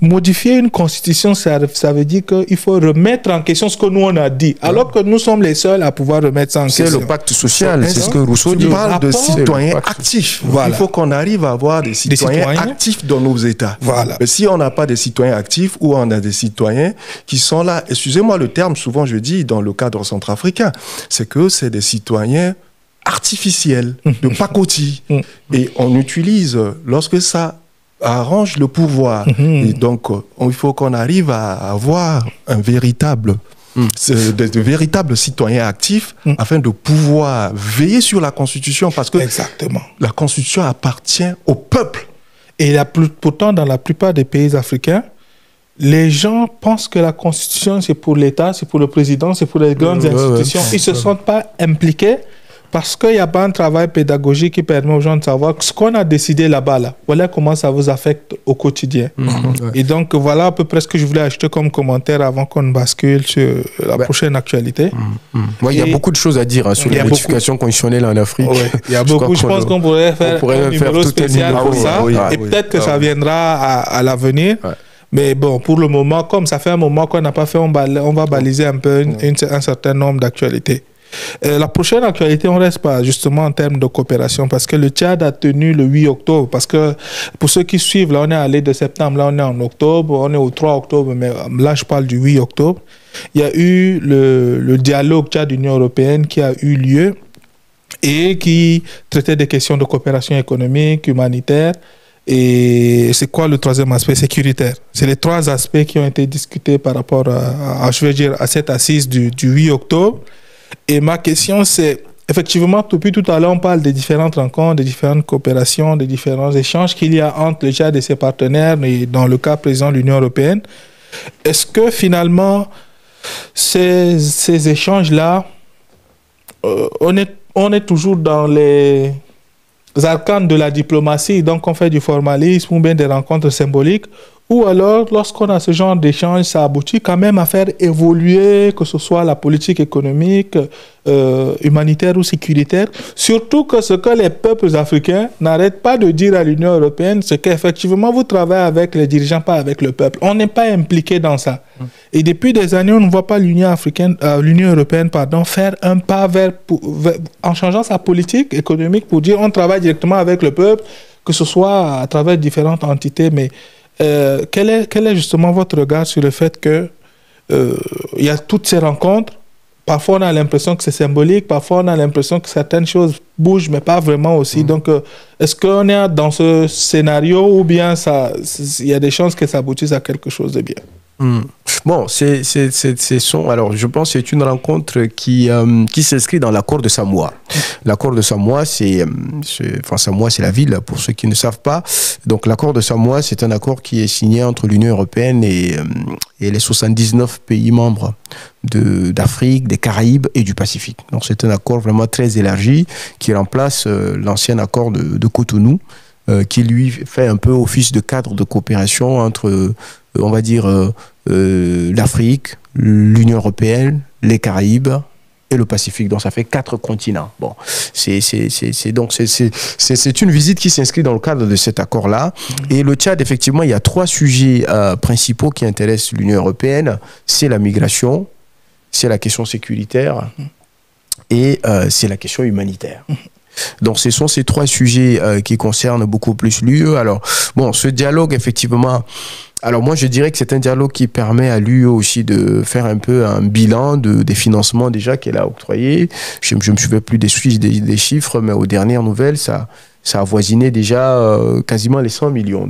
Modifier une constitution, ça veut dire qu'il faut remettre en question ce que nous on a dit. Alors que nous sommes les seuls à pouvoir remettre ça en question. C'est le pacte social, c'est ce que Rousseau dit. Tu parles de citoyens actifs. Voilà. Il faut qu'on arrive à avoir des citoyens actifs dans nos États. Voilà. Mais si on n'a pas des citoyens actifs ou on a des citoyens qui sont là, excusez-moi le terme, souvent je dis dans le cadre centrafricain, c'est que c'est des citoyens artificiels, de pacotille. Et on utilise, lorsque ça arrange le pouvoir, et donc il faut qu'on arrive à avoir de véritables citoyens actifs afin de pouvoir veiller sur la Constitution, parce que Exactement. La Constitution appartient au peuple. Et pourtant, dans la plupart des pays africains, les gens pensent que la Constitution, c'est pour l'État, c'est pour le président, c'est pour les grandes institutions. Ils ne se sentent pas impliqués parce qu'il n'y a pas un travail pédagogique qui permet aux gens de savoir ce qu'on a décidé là-bas. Voilà comment ça vous affecte au quotidien. Et donc, voilà à peu près ce que je voulais ajouter comme commentaire avant qu'on bascule sur la prochaine actualité. Il y a beaucoup de choses à dire sur les modifications constitutionnelles en Afrique. Il y a beaucoup. Je pense qu'on pourrait faire un numéro spécial pour ça. Et peut-être que ça viendra à l'avenir. Mais bon, pour le moment, comme ça fait un moment qu'on n'a pas fait, on va baliser un peu un certain nombre d'actualités. La prochaine actualité, on reste pas justement en termes de coopération parce que le Tchad a tenu le 8 octobre. Parce que pour ceux qui suivent, là on est allé de septembre, là on est en octobre, on est au 3 octobre, mais là je parle du 8 octobre. Il y a eu le dialogue Tchad-Union européenne qui a eu lieu et qui traitait des questions de coopération économique, humanitaire. Et c'est quoi le troisième aspect? Sécuritaire. C'est les trois aspects qui ont été discutés par rapport à cette assise du 8 octobre. Et ma question, c'est, effectivement, depuis tout à l'heure, on parle des différentes rencontres, des différentes coopérations, des différents échanges qu'il y a entre le Tchad et ses partenaires, et dans le cas présent, l'Union européenne. Est-ce que finalement, ces échanges-là, on est toujours dans les arcanes de la diplomatie, donc on fait du formalisme ou bien des rencontres symboliques, ou alors lorsqu'on a ce genre d'échange, ça aboutit quand même à faire évoluer, que ce soit la politique économique, humanitaire ou sécuritaire, surtout que ce que les peuples africains n'arrêtent pas de dire à l'Union européenne, c'est qu'effectivement vous travaillez avec les dirigeants, pas avec le peuple. On n'est pas impliqué dans ça. Et depuis des années, on ne voit pas l'Union européenne faire un pas en changeant sa politique économique pour dire on travaille directement avec le peuple, que ce soit à travers différentes entités. Mais quel est justement votre regard sur le fait que il y a toutes ces rencontres? parfois on a l'impression que c'est symbolique, parfois on a l'impression que certaines choses bougent, mais pas vraiment aussi. Donc, est-ce qu'on est dans ce scénario ou bien il y a des chances que ça aboutisse à quelque chose de bien? Bon, alors je pense que c'est une rencontre qui s'inscrit dans l'accord de Samoa. L'accord de Samoa, Samoa, c'est la ville, pour ceux qui ne savent pas. Donc, l'accord de Samoa, c'est un accord qui est signé entre l'Union européenne et les 79 pays membres d'Afrique, des Caraïbes et du Pacifique. Donc, c'est un accord vraiment très élargi qui remplace l'ancien accord de Cotonou, qui lui fait un peu office de cadre de coopération entre, on va dire, l'Afrique, l'Union européenne, les Caraïbes et le Pacifique. Donc ça fait 4 continents. Bon, c'est une visite qui s'inscrit dans le cadre de cet accord-là. Et le Tchad, effectivement, il y a 3 sujets principaux qui intéressent l'Union européenne. C'est la migration, c'est la question sécuritaire et c'est la question humanitaire. Donc, ce sont ces 3 sujets qui concernent beaucoup plus l'UE. Alors, bon, ce dialogue, effectivement, alors moi, je dirais que c'est un dialogue qui permet à l'UE aussi de faire un peu un bilan des financements déjà qu'elle a octroyés. Je ne me souviens plus des chiffres, mais aux dernières nouvelles, ça avoisinait déjà quasiment les 100 millions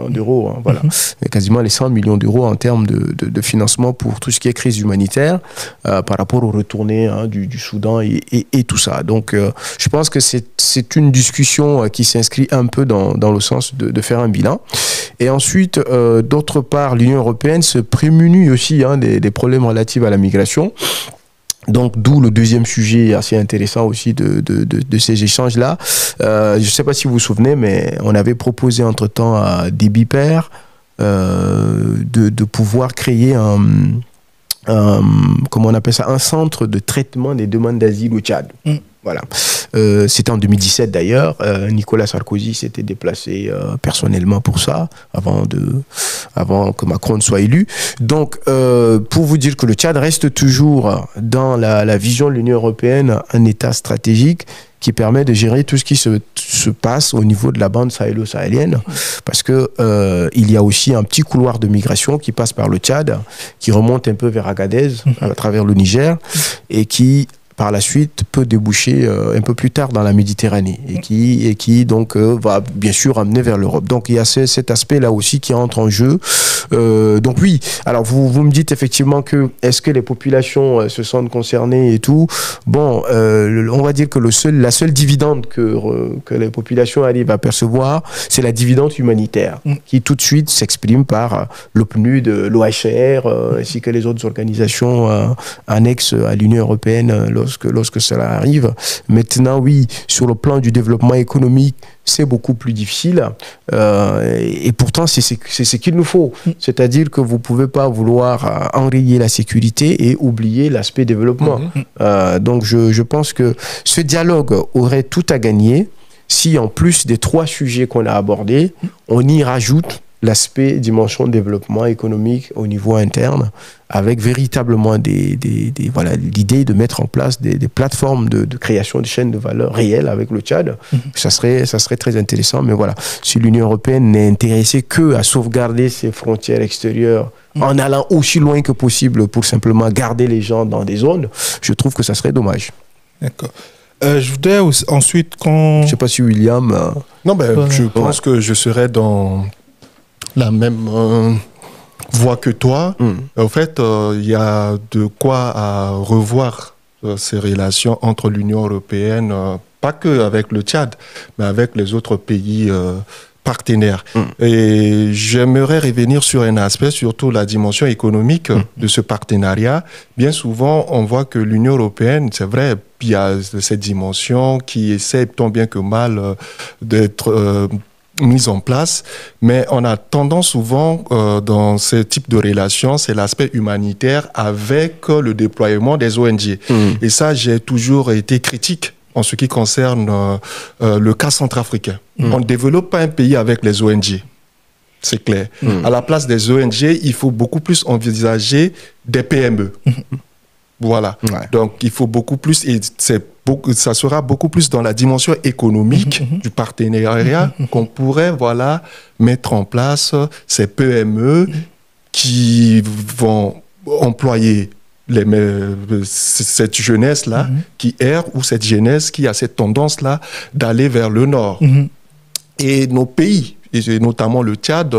d'euros. Hein, voilà. Quasiment les 100 millions d'euros en termes de financement pour tout ce qui est crise humanitaire par rapport aux retournés du Soudan et tout ça. Donc, je pense que c'est une discussion qui s'inscrit un peu dans le sens de faire un bilan. Et ensuite, d'autre part, l'Union européenne se prémunit aussi des problèmes relatifs à la migration. Donc, d'où le deuxième sujet assez intéressant aussi de ces échanges-là. Je ne sais pas si vous vous souvenez, mais on avait proposé entre-temps à Déby-Père de pouvoir créer comment on appelle ça, un centre de traitement des demandes d'asile au Tchad. Voilà. C'était en 2017 d'ailleurs. Nicolas Sarkozy s'était déplacé personnellement pour ça, avant que Macron ne soit élu. Donc, pour vous dire que le Tchad reste toujours dans la vision de l'Union européenne un État stratégique qui permet de gérer tout ce qui se passe au niveau de la bande sahélo-sahélienne, parce que il y a aussi un petit couloir de migration qui passe par le Tchad, qui remonte un peu vers Agadez, à travers le Niger, et qui par la suite peut déboucher un peu plus tard dans la Méditerranée et qui donc va bien sûr amener vers l'Europe. Donc il y a cet aspect-là aussi qui entre en jeu. Donc oui, alors vous me dites effectivement que est-ce que les populations se sentent concernées et tout. Bon, on va dire que la seule dividende que les populations arrivent à percevoir, c'est la dividende humanitaire qui tout de suite s'exprime par le PNUD, l'OHR ainsi que les autres organisations annexes à l'Union européenne lorsque cela arrive. Maintenant, oui, sur le plan du développement économique, c'est beaucoup plus difficile. Et pourtant, c'est ce qu'il nous faut. C'est-à-dire que vous ne pouvez pas vouloir enrayer la sécurité et oublier l'aspect développement. Donc, je pense que ce dialogue aurait tout à gagner si, en plus des 3 sujets qu'on a abordés, on y rajoute l'aspect dimension de développement économique au niveau interne, avec véritablement voilà, l'idée de mettre en place des plateformes de création de chaînes de valeur réelles avec le Tchad. Ça serait très intéressant, mais voilà, si l'Union européenne n'est intéressée que à sauvegarder ses frontières extérieures en allant aussi loin que possible pour simplement garder les gens dans des zones, je trouve que ça serait dommage. D'accord. Je voudrais ensuite qu'on... Je ne sais pas si William... Non, je pense que je serais dans la même voie que toi. En fait, il y a de quoi à revoir ces relations entre l'Union européenne, pas que avec le Tchad, mais avec les autres pays partenaires. Et j'aimerais revenir sur un aspect, surtout la dimension économique de ce partenariat. Bien souvent, on voit que l'Union européenne, c'est vrai, il y a cette dimension qui essaie tant bien que mal d'être mise en place, mais on a tendance souvent dans ce type de relations, c'est l'aspect humanitaire avec le déploiement des ONG. Et ça, j'ai toujours été critique en ce qui concerne le cas centrafricain. On ne développe pas un pays avec les ONG. C'est clair. À la place des ONG, il faut beaucoup plus envisager des PME. Voilà. Ouais. Donc, il faut beaucoup plus, et ça sera beaucoup plus dans la dimension économique du partenariat qu'on pourrait, voilà, mettre en place ces PME qui vont employer cette jeunesse-là qui erre ou cette jeunesse qui a cette tendance-là d'aller vers le nord. Et nos pays, et notamment le Tchad,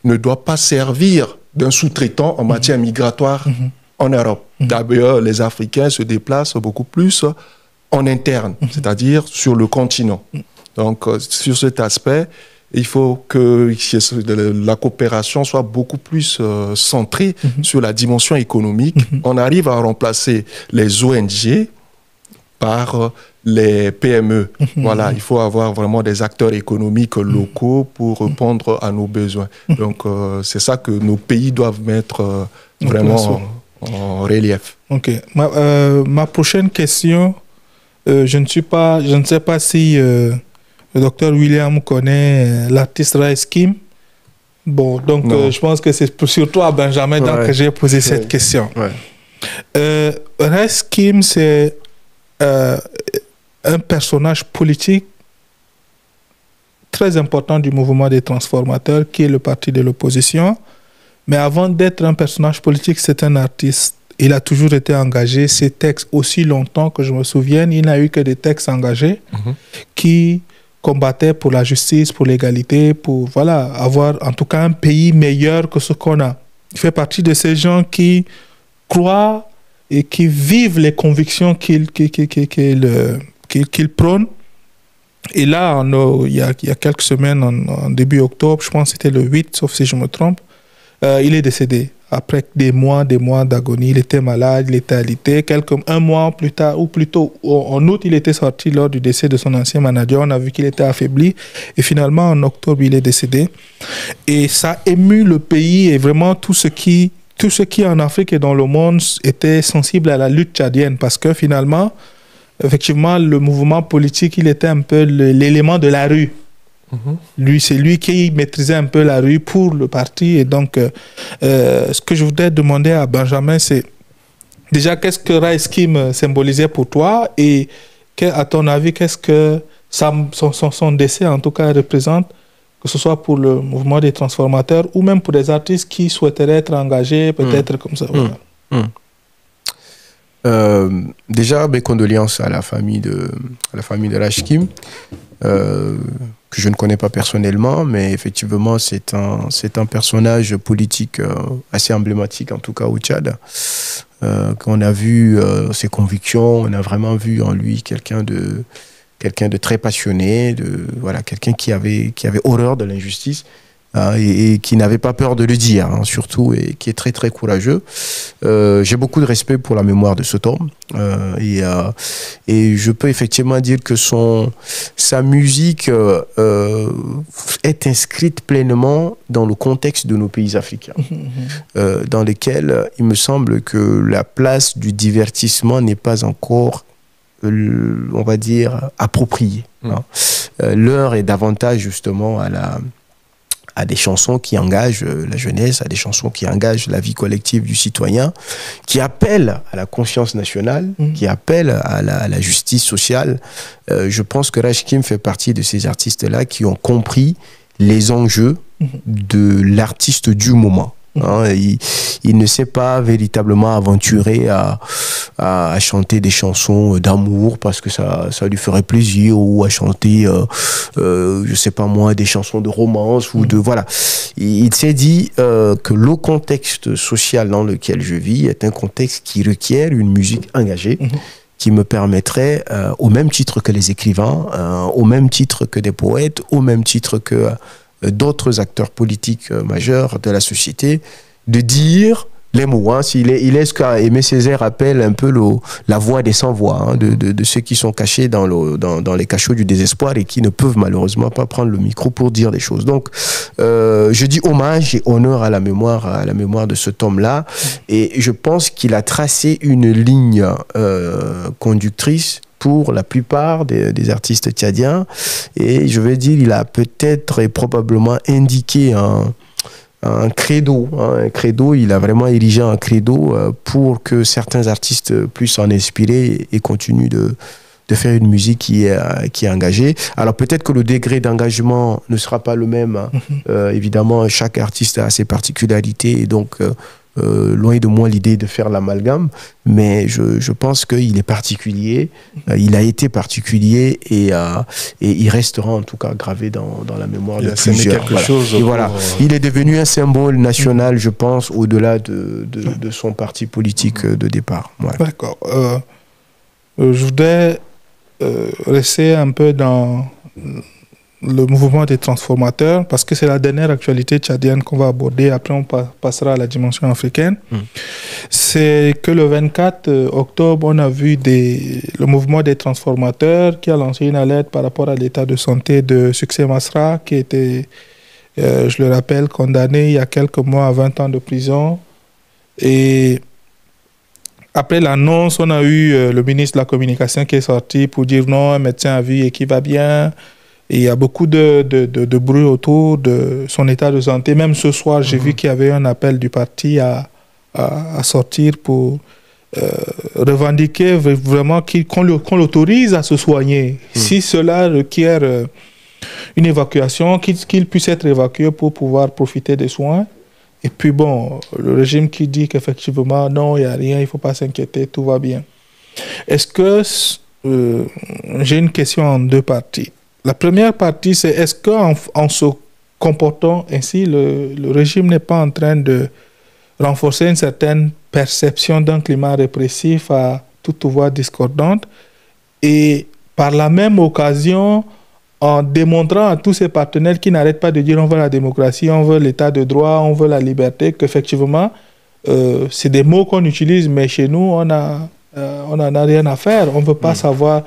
ne doit pas servir d'un sous-traitant en matière migratoire en Europe. D'ailleurs, les Africains se déplacent beaucoup plus en interne, c'est-à-dire sur le continent. Donc, sur cet aspect, il faut que la coopération soit beaucoup plus centrée sur la dimension économique. On arrive à remplacer les ONG par les PME. Voilà, il faut avoir vraiment des acteurs économiques locaux pour répondre à nos besoins. Donc, c'est ça que nos pays doivent mettre vraiment en relief. Ok. Ma prochaine question, je ne sais pas si le docteur William connaît l'artiste Raiskim. Bon, donc je pense que c'est surtout à Benjamin que j'ai posé cette question. Raiskim, c'est un personnage politique très important du mouvement des transformateurs, qui est le parti de l'opposition. Mais avant d'être un personnage politique, c'est un artiste. Il a toujours été engagé. Ses textes, aussi longtemps que je me souvienne, il n'a eu que des textes engagés qui combattaient pour la justice, pour l'égalité, pour avoir en tout cas un pays meilleur que ce qu'on a. Il fait partie de ces gens qui croient et qui vivent les convictions qu'il prône. Et là, il y a quelques semaines, en début octobre, je pense que c'était le 8, sauf si je me trompe, il est décédé. Après des mois d'agonie, il était malade, il était alité. Un mois plus tard, ou plutôt en août, il était sorti lors du décès de son ancien manager. On a vu qu'il était affaibli. Et finalement, en octobre, il est décédé. Et ça a ému le pays et vraiment tout ce qui en Afrique et dans le monde était sensible à la lutte tchadienne. Parce que finalement, effectivement, le mouvement politique, il était un peu l'élément de la rue. C'est lui qui maîtrisait un peu la rue pour le parti. Et donc, ce que je voudrais demander à Benjamin, c'est déjà, qu'est-ce que Raiskim symbolisait pour toi? Et à ton avis, qu'est-ce que son décès, en tout cas, représente, que ce soit pour le mouvement des transformateurs ou même pour des artistes qui souhaiteraient être engagés, peut-être comme ça. Déjà, mes condoléances à la famille de Raiskim, que je ne connais pas personnellement, mais effectivement, c'est un personnage politique assez emblématique, en tout cas au Tchad. Qu'on a vu ses convictions, on a vraiment vu en lui quelqu'un de très passionné, quelqu'un qui avait horreur de l'injustice. Et qui n'avait pas peur de le dire, surtout, et qui est très très courageux. J'ai beaucoup de respect pour la mémoire de cet homme, et je peux effectivement dire que sa musique est inscrite pleinement dans le contexte de nos pays africains, dans lesquels il me semble que la place du divertissement n'est pas encore, on va dire, appropriée. L'heure est davantage justement à des chansons qui engagent la jeunesse, à des chansons qui engagent la vie collective du citoyen, qui appellent à la conscience nationale, qui appellent à la justice sociale. Je pense que Raiskim fait partie de ces artistes-là qui ont compris les enjeux de l'artiste du moment. Il ne s'est pas véritablement aventuré à chanter des chansons d'amour parce que ça lui ferait plaisir, ou à chanter, je sais pas moi, des chansons de romance ou de voilà. Il s'est dit que le contexte social dans lequel je vis est un contexte qui requiert une musique engagée. Qui me permettrait, au même titre que les écrivains, au même titre que des poètes, au même titre que d'autres acteurs politiques majeurs de la société, de dire les mots. Il est ce qu'Aimé Césaire appelle un peu la voix des sans-voix, de ceux qui sont cachés dans les cachots du désespoir et qui ne peuvent malheureusement pas prendre le micro pour dire des choses. Donc, je dis hommage et honneur à la mémoire de cet homme-là, et je pense qu'il a tracé une ligne conductrice pour la plupart des artistes tchadiens, et je vais dire, il a peut-être et probablement indiqué un credo, il a vraiment érigé un credo pour que certains artistes puissent en inspirer et continuent de faire une musique qui est engagée. Alors peut-être que le degré d'engagement ne sera pas le même, évidemment chaque artiste a ses particularités, et donc loin de moi l'idée de faire l'amalgame, mais je pense qu'il est particulier, il a été particulier et il restera en tout cas gravé dans la mémoire de plusieurs. Et voilà. Il est devenu un symbole national, je pense, au-delà de son parti politique de départ. Voilà. D'accord. Je voudrais rester un peu dans le mouvement des transformateurs, parce que c'est la dernière actualité tchadienne qu'on va aborder. Après, on passera à la dimension africaine. C'est que le 24 octobre, on a vu le mouvement des transformateurs qui a lancé une alerte par rapport à l'état de santé de Succès Masra, qui était, je le rappelle, condamné il y a quelques mois à 20 ans de prison. Et après l'annonce, on a eu le ministre de la Communication qui est sorti pour dire non, un médecin à vie et qui va bien. Et il y a beaucoup de bruit autour de son état de santé. Même ce soir, j'ai vu qu'il y avait un appel du parti à sortir pour revendiquer vraiment qu'on l'autorise à se soigner. Si cela requiert une évacuation, qu'il puisse être évacué pour pouvoir profiter des soins. Et puis bon, le régime qui dit qu'effectivement, non, il n'y a rien, il ne faut pas s'inquiéter, tout va bien. Est-ce que... j'ai une question en deux parties. La première partie, c'est est-ce qu'en se comportant ainsi, le régime n'est pas en train de renforcer une certaine perception d'un climat répressif à toute voix discordante, et par la même occasion, en démontrant à tous ses partenaires qui n'arrêtent pas de dire on veut la démocratie, on veut l'état de droit, on veut la liberté, qu'effectivement, c'est des mots qu'on utilise, mais chez nous, on n'en a rien à faire. On ne veut pas savoir.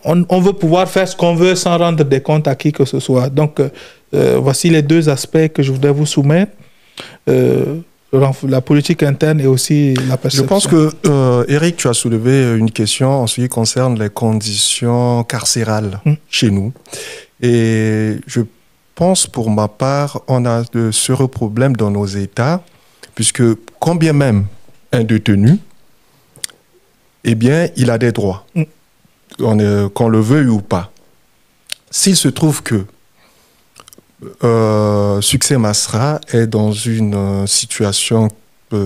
On veut pouvoir faire ce qu'on veut sans rendre des comptes à qui que ce soit. Donc, voici les deux aspects que je voudrais vous soumettre. La politique interne et aussi la perception. Je pense que, Eric, tu as soulevé une question en ce qui concerne les conditions carcérales chez nous. Et je pense, pour ma part, on a de sérieux problèmes dans nos États, puisque quand bien même un détenu, eh bien, il a des droits, qu'on le veuille ou pas. S'il se trouve que Succès Masra est dans une situation,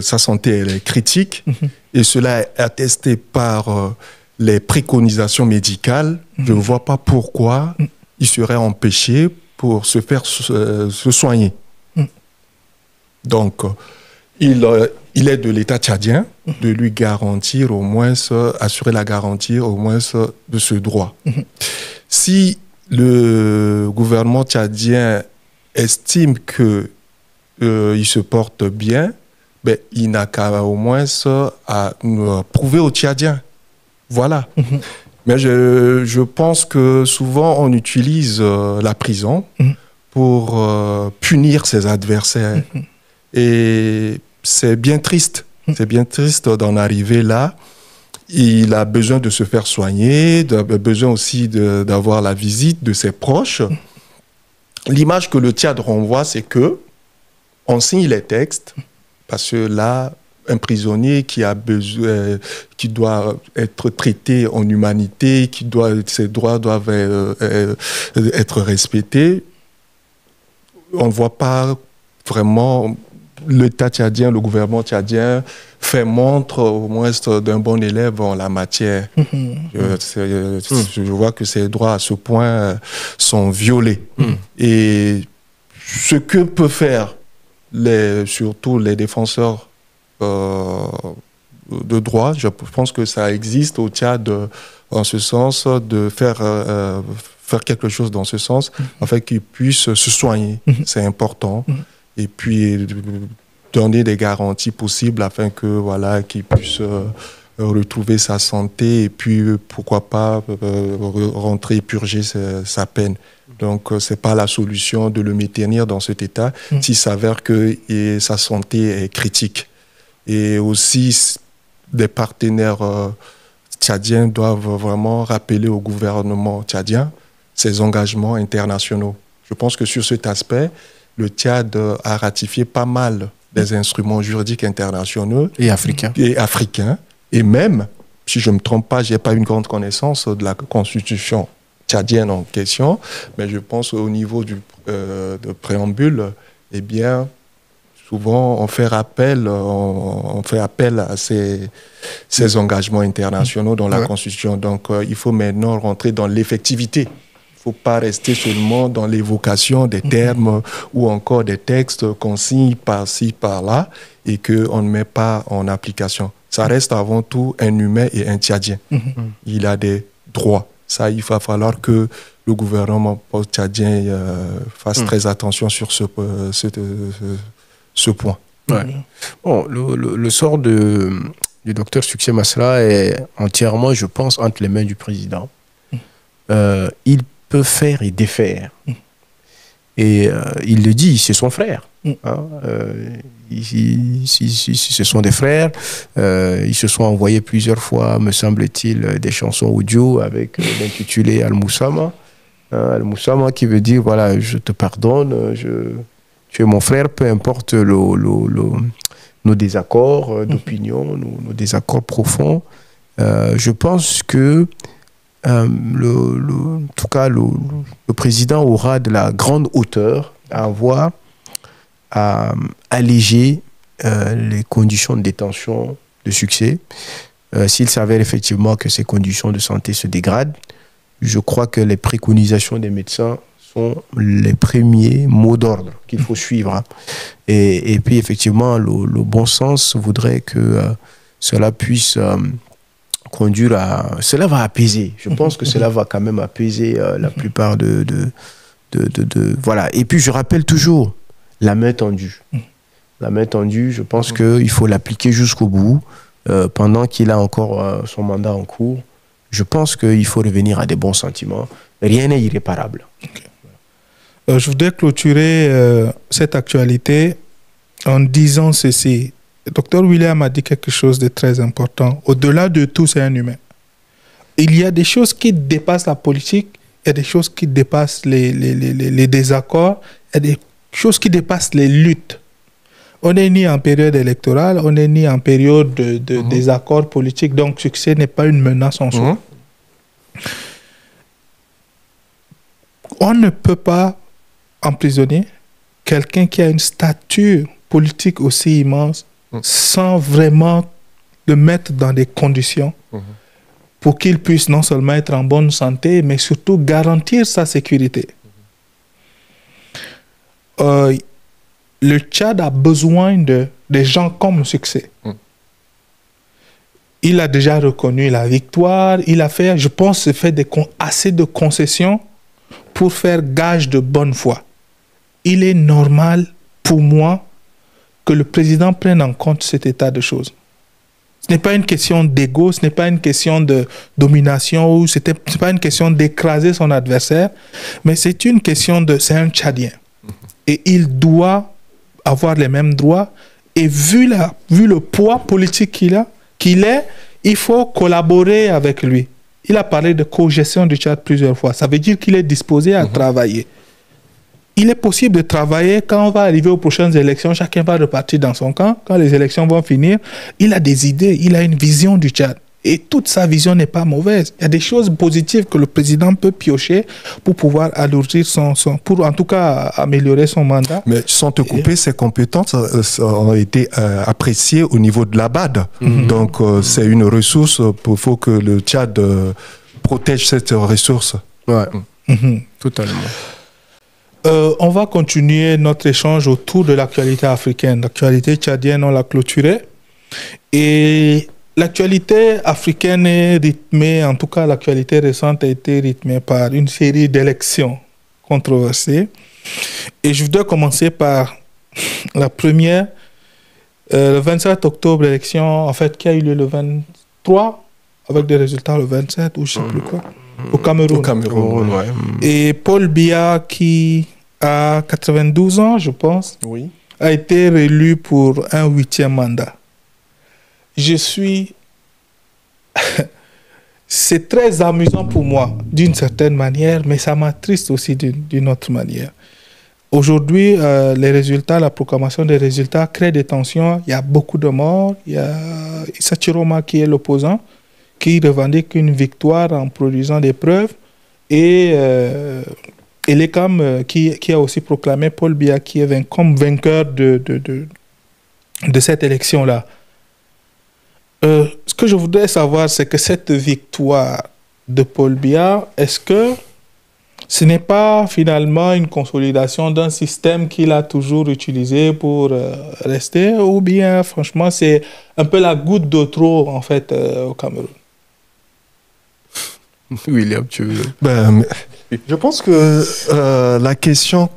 sa santé elle est critique, et cela est attesté par les préconisations médicales, je ne vois pas pourquoi il serait empêché pour se faire se soigner. Donc, il est de l'État tchadien de lui garantir au moins, assurer la garantie au moins de ce droit. Si le gouvernement tchadien estime qu'il se porte bien, ben, il n'a qu'à au moins à prouver aux Tchadiens. Voilà. Mais je pense que souvent on utilise la prison pour punir ses adversaires. Et c'est bien triste. C'est bien triste d'en arriver là. Il a besoin de se faire soigner, il a besoin aussi d'avoir la visite de ses proches. L'image que le Tchad renvoie, c'est que on signe les textes, parce que là, un prisonnier qui a besoin, qui doit être traité en humanité, ses droits doivent être respectés. On ne voit pas vraiment l'État tchadien, le gouvernement tchadien fait montre au moins d'un bon élève en la matière. Je vois que ces droits à ce point sont violés. Et ce que peut faire surtout les défenseurs de droit, je pense que ça existe au Tchad en ce sens, de faire quelque chose dans ce sens, afin qu'ils puissent se soigner. C'est important. Et puis donner des garanties possibles afin que voilà, qu'ils puissent retrouver sa santé et puis pourquoi pas rentrer et purger sa peine. Donc c'est pas la solution de le maintenir dans cet état s'il s'avère que sa santé est critique. Et aussi des partenaires tchadiens doivent vraiment rappeler au gouvernement tchadien ses engagements internationaux. Je pense que sur cet aspect, le Tchad a ratifié pas mal des instruments juridiques internationaux. Et africains. Et même, si je ne me trompe pas, je n'ai pas une grande connaissance de la constitution tchadienne en question, mais je pense au niveau de préambule, eh bien, souvent, on fait appel à ces engagements internationaux dans la Constitution. Donc, il faut maintenant rentrer dans l'effectivité. Il ne faut pas rester seulement dans l'évocation des termes ou encore des textes qu'on signe par-ci, par-là et qu'on ne met pas en application. Ça reste avant tout un humain et un Tchadien. Il a des droits. Ça, il va falloir que le gouvernement tchadien fasse très attention sur ce point. Ouais. Bon, le sort du docteur Succès Masra est entièrement, je pense, entre les mains du président. Il peut faire et défaire. Et il le dit, c'est son frère. Ce sont des frères. Ils se sont envoyés plusieurs fois, me semble-t-il, des chansons audio avec l'intitulé Al-Moussama. Al-Moussama qui veut dire, voilà, je te pardonne, tu es mon frère, peu importe nos désaccords d'opinion, nos désaccords profonds. Je pense que, en tout cas, le président aura de la grande hauteur à avoir à alléger les conditions de détention de Succès. S'il s'avère effectivement que ces conditions de santé se dégradent, je crois que les préconisations des médecins sont les premiers mots d'ordre qu'il faut suivre. Et puis effectivement, le bon sens voudrait que cela puisse conduire à... Cela va apaiser. Je pense que cela va quand même apaiser la plupart voilà. Et puis je rappelle toujours, la main tendue. La main tendue, je pense qu'il faut l'appliquer jusqu'au bout, pendant qu'il a encore son mandat en cours. Je pense qu'il faut revenir à des bons sentiments. Rien n'est irréparable. Okay. Je voudrais clôturer cette actualité en disant ceci. Le docteur William a dit quelque chose de très important. Au-delà de tout, c'est un humain. Il y a des choses qui dépassent la politique, il y a des choses qui dépassent les désaccords, il y a des choses qui dépassent les luttes. On n'est ni en période électorale, on n'est ni en période de désaccord politique, donc Succès n'est pas une menace en soi. On ne peut pas emprisonner quelqu'un qui a une stature politique aussi immense sans vraiment le mettre dans des conditions pour qu'il puisse non seulement être en bonne santé, mais surtout garantir sa sécurité. Le Tchad a besoin de gens comme Succès. Il a déjà reconnu la victoire. Il a fait, je pense, assez de concessions pour faire gage de bonne foi. Il est normal pour moi que le président prenne en compte cet état de choses. Ce n'est pas une question d'ego, ce n'est pas une question de domination, ou ce n'est pas une question d'écraser son adversaire, mais c'est une question de... C'est un Tchadien. Et il doit avoir les mêmes droits. Et vu le poids politique qu'il est, il faut collaborer avec lui. Il a parlé de co-gestion du Tchad plusieurs fois. Ça veut dire qu'il est disposé à travailler. Il est possible de travailler quand on va arriver aux prochaines élections. Chacun va repartir dans son camp. Quand les élections vont finir, il a des idées, il a une vision du Tchad. Et toute sa vision n'est pas mauvaise. Il y a des choses positives que le président peut piocher pour pouvoir alourdir pour en tout cas améliorer son mandat. Mais sans te couper, ses compétences ont été appréciées au niveau de la BAD. Donc c'est une ressource, il faut que le Tchad protège cette ressource. Ouais. Totalement. On va continuer notre échange autour de l'actualité africaine. L'actualité tchadienne, on l'a clôturée. Et l'actualité africaine est rythmée, en tout cas l'actualité récente a été rythmée par une série d'élections controversées. Et je voudrais commencer par la première, le 27 octobre, l'élection en fait qui a eu lieu le 23, avec des résultats le 27 ou je ne sais plus quoi, au Cameroun. Au Cameroun, ouais. Et Paul Biya, qui a 92 ans, je pense, oui, a été réélu pour un 8e mandat. Je suis... C'est très amusant pour moi, d'une certaine manière, mais ça m'attriste aussi d'une autre manière. Aujourd'hui, les résultats, la proclamation des résultats crée des tensions. Il y a beaucoup de morts. Il y a Issa Chiroma, qui est l'opposant, qui revendique une victoire en produisant des preuves. Et et l'ECAM qui a aussi proclamé Paul Biya qui est comme vainqueur de cette élection-là. Ce que je voudrais savoir, c'est que cette victoire de Paul Biya, est-ce que ce n'est pas finalement une consolidation d'un système qu'il a toujours utilisé pour rester, ou bien franchement c'est un peu la goutte de trop en fait au Cameroun? William, tu veux? Je pense que la question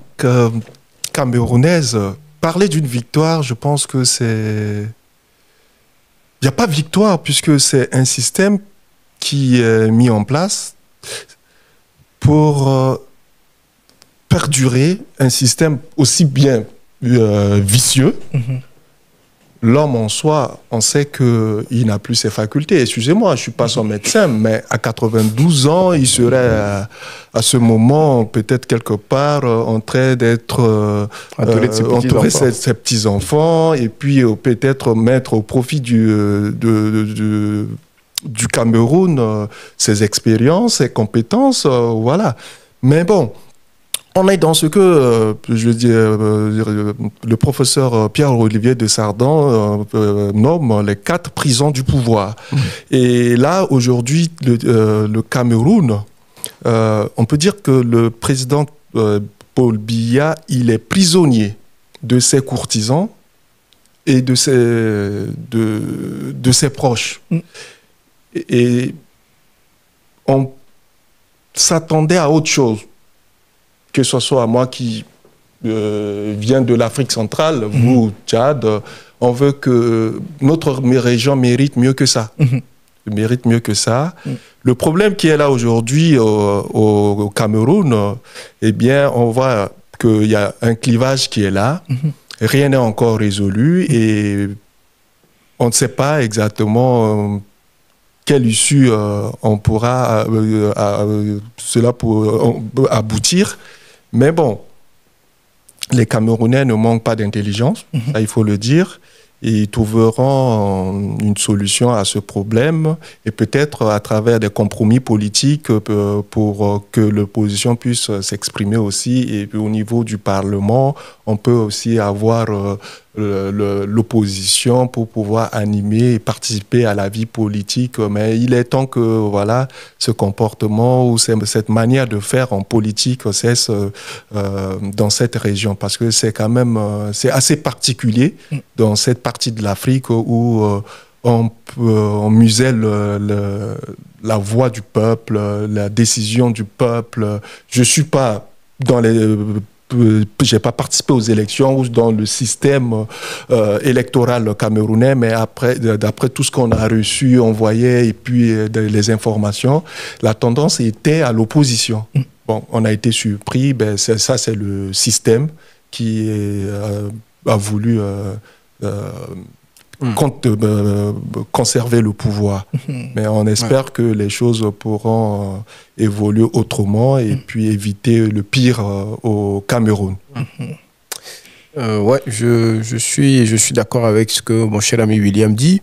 camerounaise, parler d'une victoire, je pense que c'est... Il n'y a pas de victoire puisque c'est un système qui est mis en place pour perdurer un système aussi bien vicieux. L'homme en soi, on sait qu'il n'a plus ses facultés. Excusez-moi, je ne suis pas son médecin, mais à 92 ans, il serait à ce moment peut-être quelque part en train d'être entouré de ses petits-enfants et puis peut-être mettre au profit du Cameroun ses expériences, ses compétences, voilà. Mais bon, on est dans ce que, je veux dire, le professeur Pierre-Olivier de Sardan nomme les 4 prisons du pouvoir. Et là, aujourd'hui, le Cameroun, on peut dire que le président Paul Biya, il est prisonnier de ses courtisans et de ses proches. Et on s'attendait à autre chose. Que ce soit moi qui viens de l'Afrique centrale, vous, Tchad, on veut que notre région mérite mieux que ça. Mérite mieux que ça. Le problème qui est là aujourd'hui au Cameroun, eh bien, on voit qu'il y a un clivage qui est là. Rien n'est encore résolu et on ne sait pas exactement quelle issue on pourra cela pour aboutir. Mais bon, les Camerounais ne manquent pas d'intelligence, ça, il faut le dire. Ils trouveront une solution à ce problème et peut-être à travers des compromis politiques pour que l'opposition puisse s'exprimer aussi. Et puis au niveau du Parlement, on peut aussi avoir l'opposition pour pouvoir animer et participer à la vie politique. Mais il est temps que voilà, ce comportement ou cette manière de faire en politique cesse dans cette région parce que c'est quand même c'est assez particulier dans cette partie de l'Afrique où on muselle la voix du peuple, la décision du peuple. Je suis pas dans les j'ai pas participé aux élections ou dans le système électoral camerounais, mais d'après tout ce qu'on a reçu, on voyait, et puis les informations, la tendance était à l'opposition. Bon, on a été surpris, ça c'est le système qui a voulu conserver le pouvoir. Mais on espère que les choses pourront évoluer autrement et puis éviter le pire au Cameroun. Ouais, je suis d'accord avec ce que mon cher ami William dit.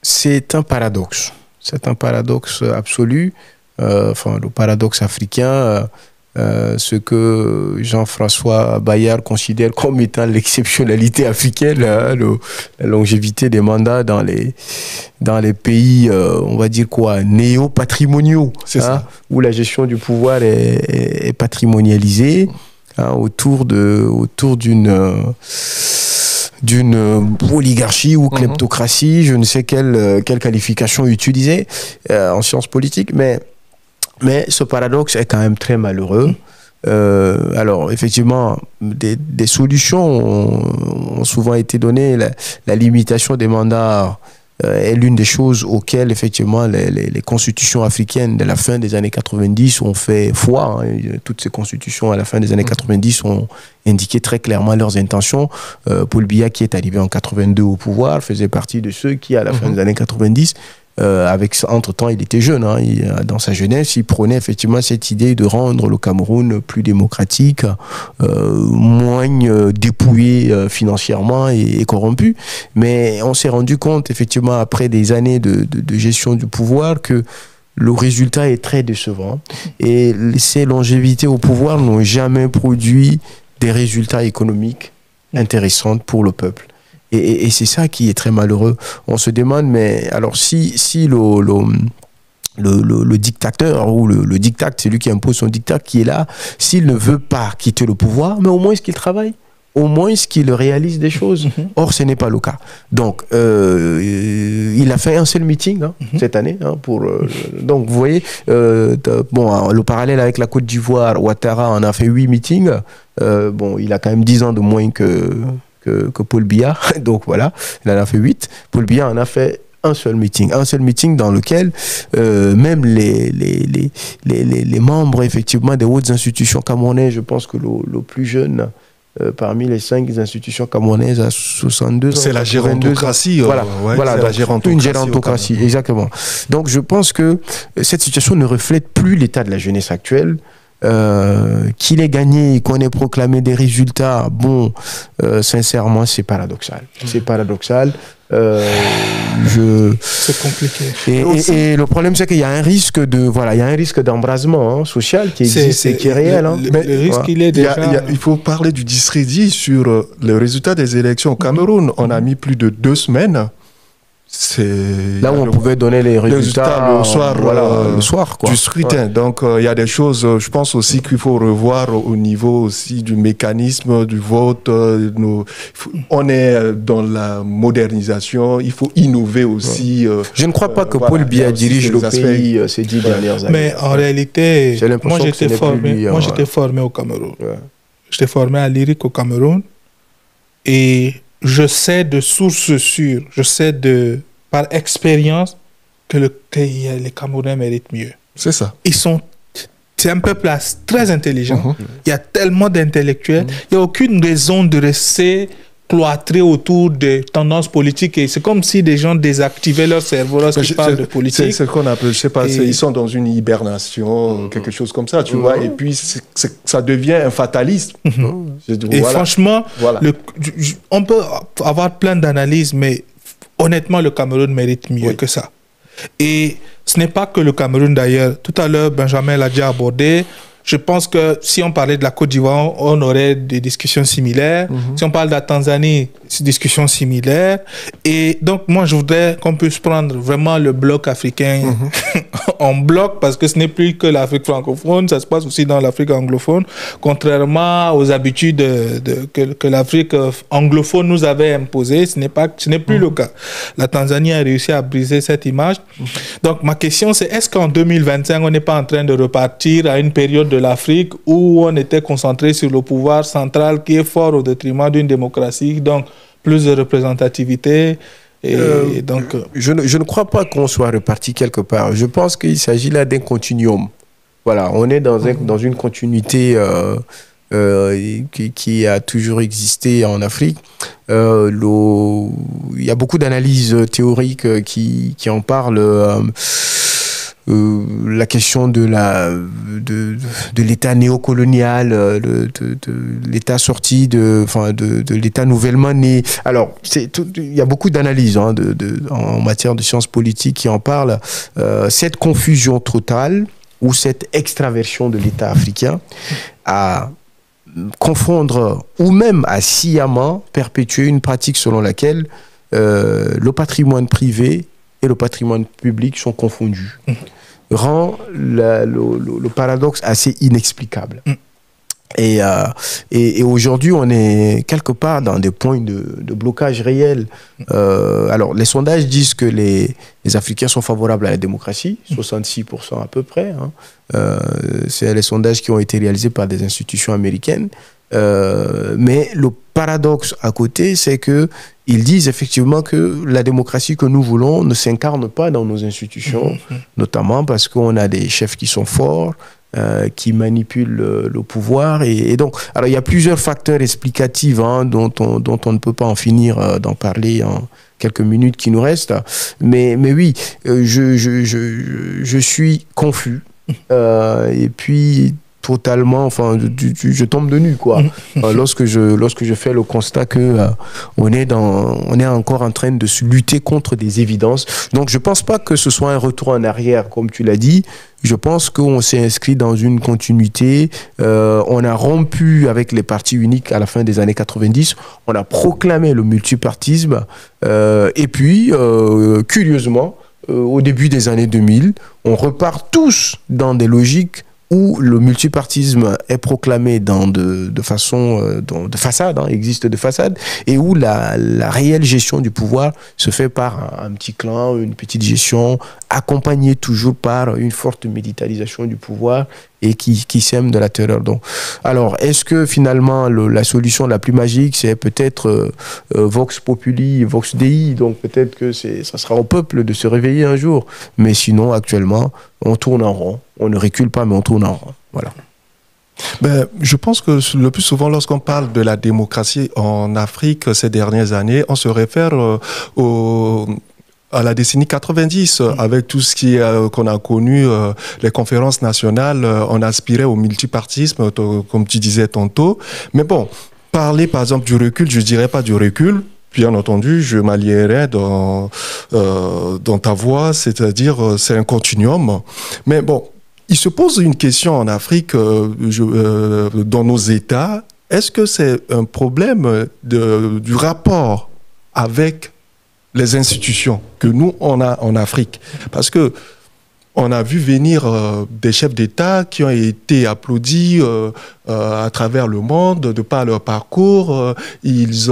C'est un paradoxe. C'est un paradoxe absolu. Le paradoxe africain. Ce que Jean-François Bayard considère comme étant l'exceptionnalité africaine, la longévité des mandats dans les pays, on va dire quoi, néo-patrimoniaux, où la gestion du pouvoir est patrimonialisée, autour d'une oligarchie ou kleptocratie, je ne sais quelle qualification utiliser en sciences politiques, mais ce paradoxe est quand même très malheureux. Alors, effectivement, des solutions ont souvent été données. La limitation des mandats est l'une des choses auxquelles, effectivement, les constitutions africaines de la fin des années 90 ont fait foi. Toutes ces constitutions à la fin des années 90 ont indiqué très clairement leurs intentions. Paul Biya, qui est arrivé en 82 au pouvoir, faisait partie de ceux qui, à la fin des années 90, entre-temps, il était jeune. Dans sa jeunesse, il prenait effectivement cette idée de rendre le Cameroun plus démocratique, moins dépouillé financièrement et corrompu. Mais on s'est rendu compte, effectivement, après des années de gestion du pouvoir, que le résultat est très décevant. Et ces longévités au pouvoir n'ont jamais produit des résultats économiques intéressants pour le peuple. Et c'est ça qui est très malheureux. On se demande, mais alors si le dictateur ou le dictat, c'est lui qui impose son dictat, qui est là, s'il ne veut pas quitter le pouvoir, mais au moins est-ce qu'il travaille, au moins est-ce qu'il réalise des choses. Or, ce n'est pas le cas. Donc, il a fait un seul meeting cette année. Donc, vous voyez, le parallèle avec la Côte d'Ivoire, Ouattara en a fait 8 meetings. Il a quand même 10 ans de moins que Paul Biya. Donc, voilà, il en a fait 8. Paul Biya en a fait un seul meeting dans lequel même les membres effectivement des hautes institutions camerounaises, je pense que le plus jeune parmi les 5 institutions camerounaises à 62 ans. C'est la gérontocratie. Voilà, une gérontocratie, exactement. Donc je pense que cette situation ne reflète plus l'état de la jeunesse actuelle. Qu'il ait gagné, qu'on ait proclamé des résultats, sincèrement, c'est paradoxal. C'est paradoxal. C'est compliqué. Et le problème, c'est qu'il y a un risque d'embrasement social qui existe et qui est réel. Le risque, il est déjà... Il faut parler du discrédit sur le résultat des élections au Cameroun. On a mis plus de 2 semaines. Là où on pouvait donner les résultats le soir, le soir du scrutin. Donc il y a des choses, je pense aussi qu'il faut revoir au niveau aussi du mécanisme du vote. On est dans la modernisation, il faut innover aussi. Je ne crois pas que Paul Biya dirige le pays ces 10 dernières années. Mais en réalité, moi j'étais formé au Cameroun. J'étais formé à l'IRIC au Cameroun et je sais de sources sûres, par expérience, que les Camerounais méritent mieux. C'est ça. C'est un peuple très intelligent. Il y a tellement d'intellectuels. Il n'y a aucune raison de rester cloîtré autour des tendances politiques. Et c'est comme si des gens désactivaient leur cerveau lorsqu'ils parlent de politique. C'est ce qu'on appelle, je sais pas, ils sont dans une hibernation, quelque chose comme ça, tu vois. Et puis, ça devient un fatalisme. Et franchement, on peut avoir plein d'analyses, mais honnêtement, le Cameroun mérite mieux que ça. Et ce n'est pas que le Cameroun d'ailleurs. Tout à l'heure, Benjamin l'a déjà abordé. Je pense que si on parlait de la Côte d'Ivoire, on aurait des discussions similaires. Si on parle de la Tanzanie, c'est des discussions similaires. Et donc, moi, je voudrais qu'on puisse prendre vraiment le bloc africain en bloc, parce que ce n'est plus que l'Afrique francophone, ça se passe aussi dans l'Afrique anglophone, contrairement aux habitudes que l'Afrique anglophone nous avait imposées. Ce n'est plus le cas. La Tanzanie a réussi à briser cette image. Donc, ma question, c'est est-ce qu'en 2025, on n'est pas en train de repartir à une période de l'Afrique où on était concentré sur le pouvoir central qui est fort au détriment d'une démocratie, donc plus de représentativité donc, je ne crois pas qu'on soit reparti quelque part. Je pense qu'il s'agit là d'un continuum. Voilà, on est dans une continuité qui a toujours existé en Afrique. Il y a beaucoup d'analyses théoriques qui en parlent. La question de l'État néocolonial, de l'État sorti de l'État nouvellement né. Alors, il y a beaucoup d'analyses en matière de sciences politiques qui en parlent. Cette confusion totale ou cette extraversion de l'État africain à confondre ou même à sciemment perpétuer une pratique selon laquelle le patrimoine privé et le patrimoine public sont confondus, rend le paradoxe assez inexplicable. Et aujourd'hui, on est quelque part dans des points de blocage réel. Alors, les sondages disent que les Africains sont favorables à la démocratie, 66% à peu près. C'est les sondages qui ont été réalisés par des institutions américaines. Mais le paradoxe à côté, c'est que ils disent effectivement que la démocratie que nous voulons ne s'incarne pas dans nos institutions, notamment parce qu'on a des chefs qui sont forts, qui manipulent le pouvoir. Et donc, alors il y a plusieurs facteurs explicatifs dont on ne peut pas en finir d'en parler en quelques minutes qui nous restent. Mais oui, je suis confus. Et puis, totalement, enfin, je tombe de nu, quoi. Lorsque je fais le constat que on est encore en train de se lutter contre des évidences. Donc, je pense pas que ce soit un retour en arrière, comme tu l'as dit. Je pense qu'on s'est inscrit dans une continuité. On a rompu avec les partis uniques à la fin des années 90. On a proclamé le multipartisme. Et puis, curieusement, au début des années 2000, on repart tous dans des logiques où le multipartisme est proclamé de façon de façade, existe de façade, et où la réelle gestion du pouvoir se fait par un petit clan, une petite gestion, accompagnée toujours par une forte militarisation du pouvoir et qui sème de la terreur. Donc, alors, est-ce que finalement la solution la plus magique, c'est peut-être Vox Populi, Vox Dei, donc peut-être que ça sera au peuple de se réveiller un jour, mais sinon, actuellement, on tourne en rond. On ne recule pas, mais on tourne en rond. Voilà. Ben, je pense que le plus souvent, lorsqu'on parle de la démocratie en Afrique ces dernières années, on se réfère à la décennie 90, avec tout ce qu'on a connu, les conférences nationales, on aspirait au multipartisme, comme tu disais tantôt. Mais bon, parler par exemple du recul, je dirais pas du recul. Bien entendu, je m'allierais dans ta voix, c'est-à-dire c'est un continuum. Mais bon, il se pose une question en Afrique, dans nos États. Est-ce que c'est un problème du rapport avec les institutions que nous, on a en Afrique? Parce que on a vu venir des chefs d'État qui ont été applaudis à travers le monde de par leur parcours. Ils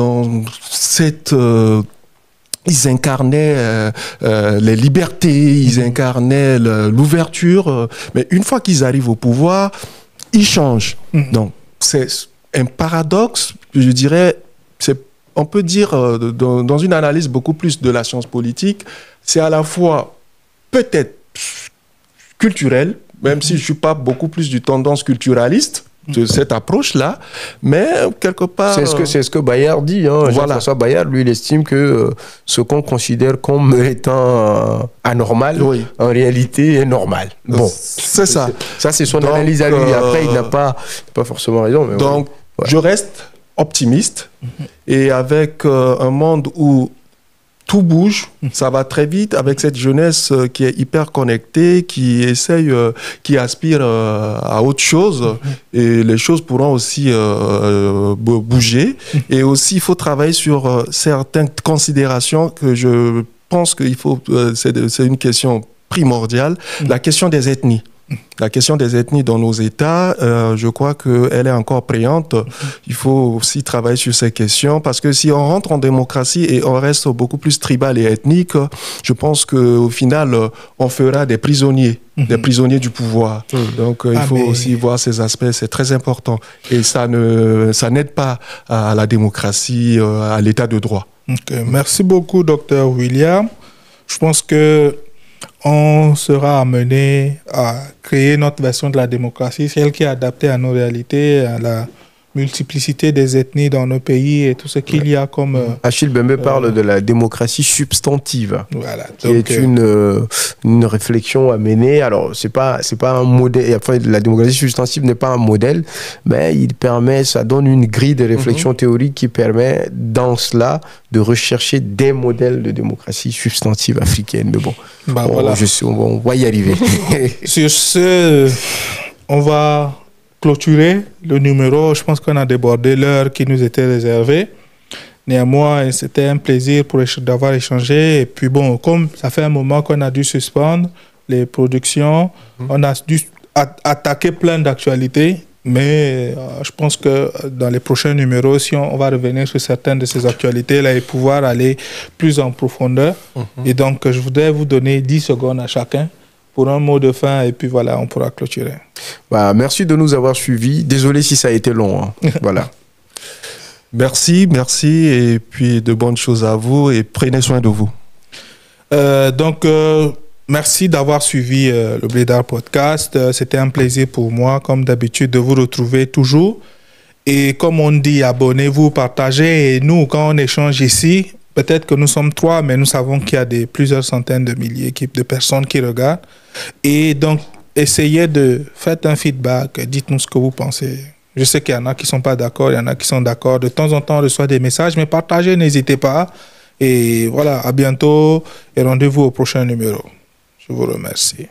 incarnaient les libertés, ils incarnaient l'ouverture. Mais une fois qu'ils arrivent au pouvoir, ils changent. Donc, c'est un paradoxe, je dirais. On peut dire, dans une analyse beaucoup plus de la science politique, c'est à la fois peut-être culturel, même si je ne suis pas beaucoup plus du tendance culturaliste de cette approche-là, mais quelque part... C'est ce que Bayard dit. Voilà. Jean-François Bayard, lui, il estime que ce qu'on considère comme étant anormal, oui, en réalité est normal. Bon, c'est ça. Ça, c'est son analyse à lui. Après, il n'a pas forcément raison. Mais donc, ouais. Je reste optimiste, et avec un monde où tout bouge, ça va très vite, avec cette jeunesse qui est hyper connectée, qui essaye, qui aspire à autre chose, et les choses pourront aussi bouger. Et aussi, il faut travailler sur certaines considérations que je pense qu'il faut, c'est une question primordiale, la question des ethnies. La question des ethnies dans nos États, je crois qu'elle est encore prégnante. Il faut aussi travailler sur ces questions, parce que si on rentre en démocratie et on reste beaucoup plus tribal et ethnique, je pense qu'au final, on fera des prisonniers du pouvoir. Donc, il faut aussi voir ces aspects, c'est très important. Et ça n'aide pas à la démocratie, à l'état de droit. Okay. Merci beaucoup, Dr William. Je pense que on sera amené à créer notre version de la démocratie, celle qui est adaptée à nos réalités, à la multiplicité des ethnies dans nos pays et tout ce qu'il y a comme... Achille Bembe parle de la démocratie substantive, voilà, qui est une réflexion à mener. Alors, c'est pas un modèle, enfin, la démocratie substantive n'est pas un modèle, mais ça donne une grille de réflexion théorique qui permet, dans cela, de rechercher des modèles de démocratie substantive africaine. Mais bon, voilà. On va y arriver. Sur ce, on va clôturer le numéro. Je pense qu'on a débordé l'heure qui nous était réservée. Néanmoins, c'était un plaisir d'avoir échangé. Et puis bon, comme ça fait un moment qu'on a dû suspendre les productions, on a dû attaquer plein d'actualités. Mais je pense que dans les prochains numéros, si on va revenir sur certaines de ces actualités-là et pouvoir aller plus en profondeur. Et donc, je voudrais vous donner 10 secondes à chacun pour un mot de fin, et puis voilà, on pourra clôturer. Merci de nous avoir suivis. Désolé si ça a été long. Voilà. Merci, et puis de bonnes choses à vous, et prenez soin de vous. Merci d'avoir suivi le Blédard Podcast. C'était un plaisir pour moi, comme d'habitude, de vous retrouver toujours. Et comme on dit, abonnez-vous, partagez. Et nous, quand on échange ici, peut-être que nous sommes 3, mais nous savons qu'il y a plusieurs centaines de milliers de personnes qui regardent. Et donc, essayez de faire un feedback, dites-nous ce que vous pensez. Je sais qu'il y en a qui ne sont pas d'accord, il y en a qui sont d'accord. De temps en temps, on reçoit des messages, mais partagez, n'hésitez pas. Et voilà, à bientôt et rendez-vous au prochain numéro. Je vous remercie.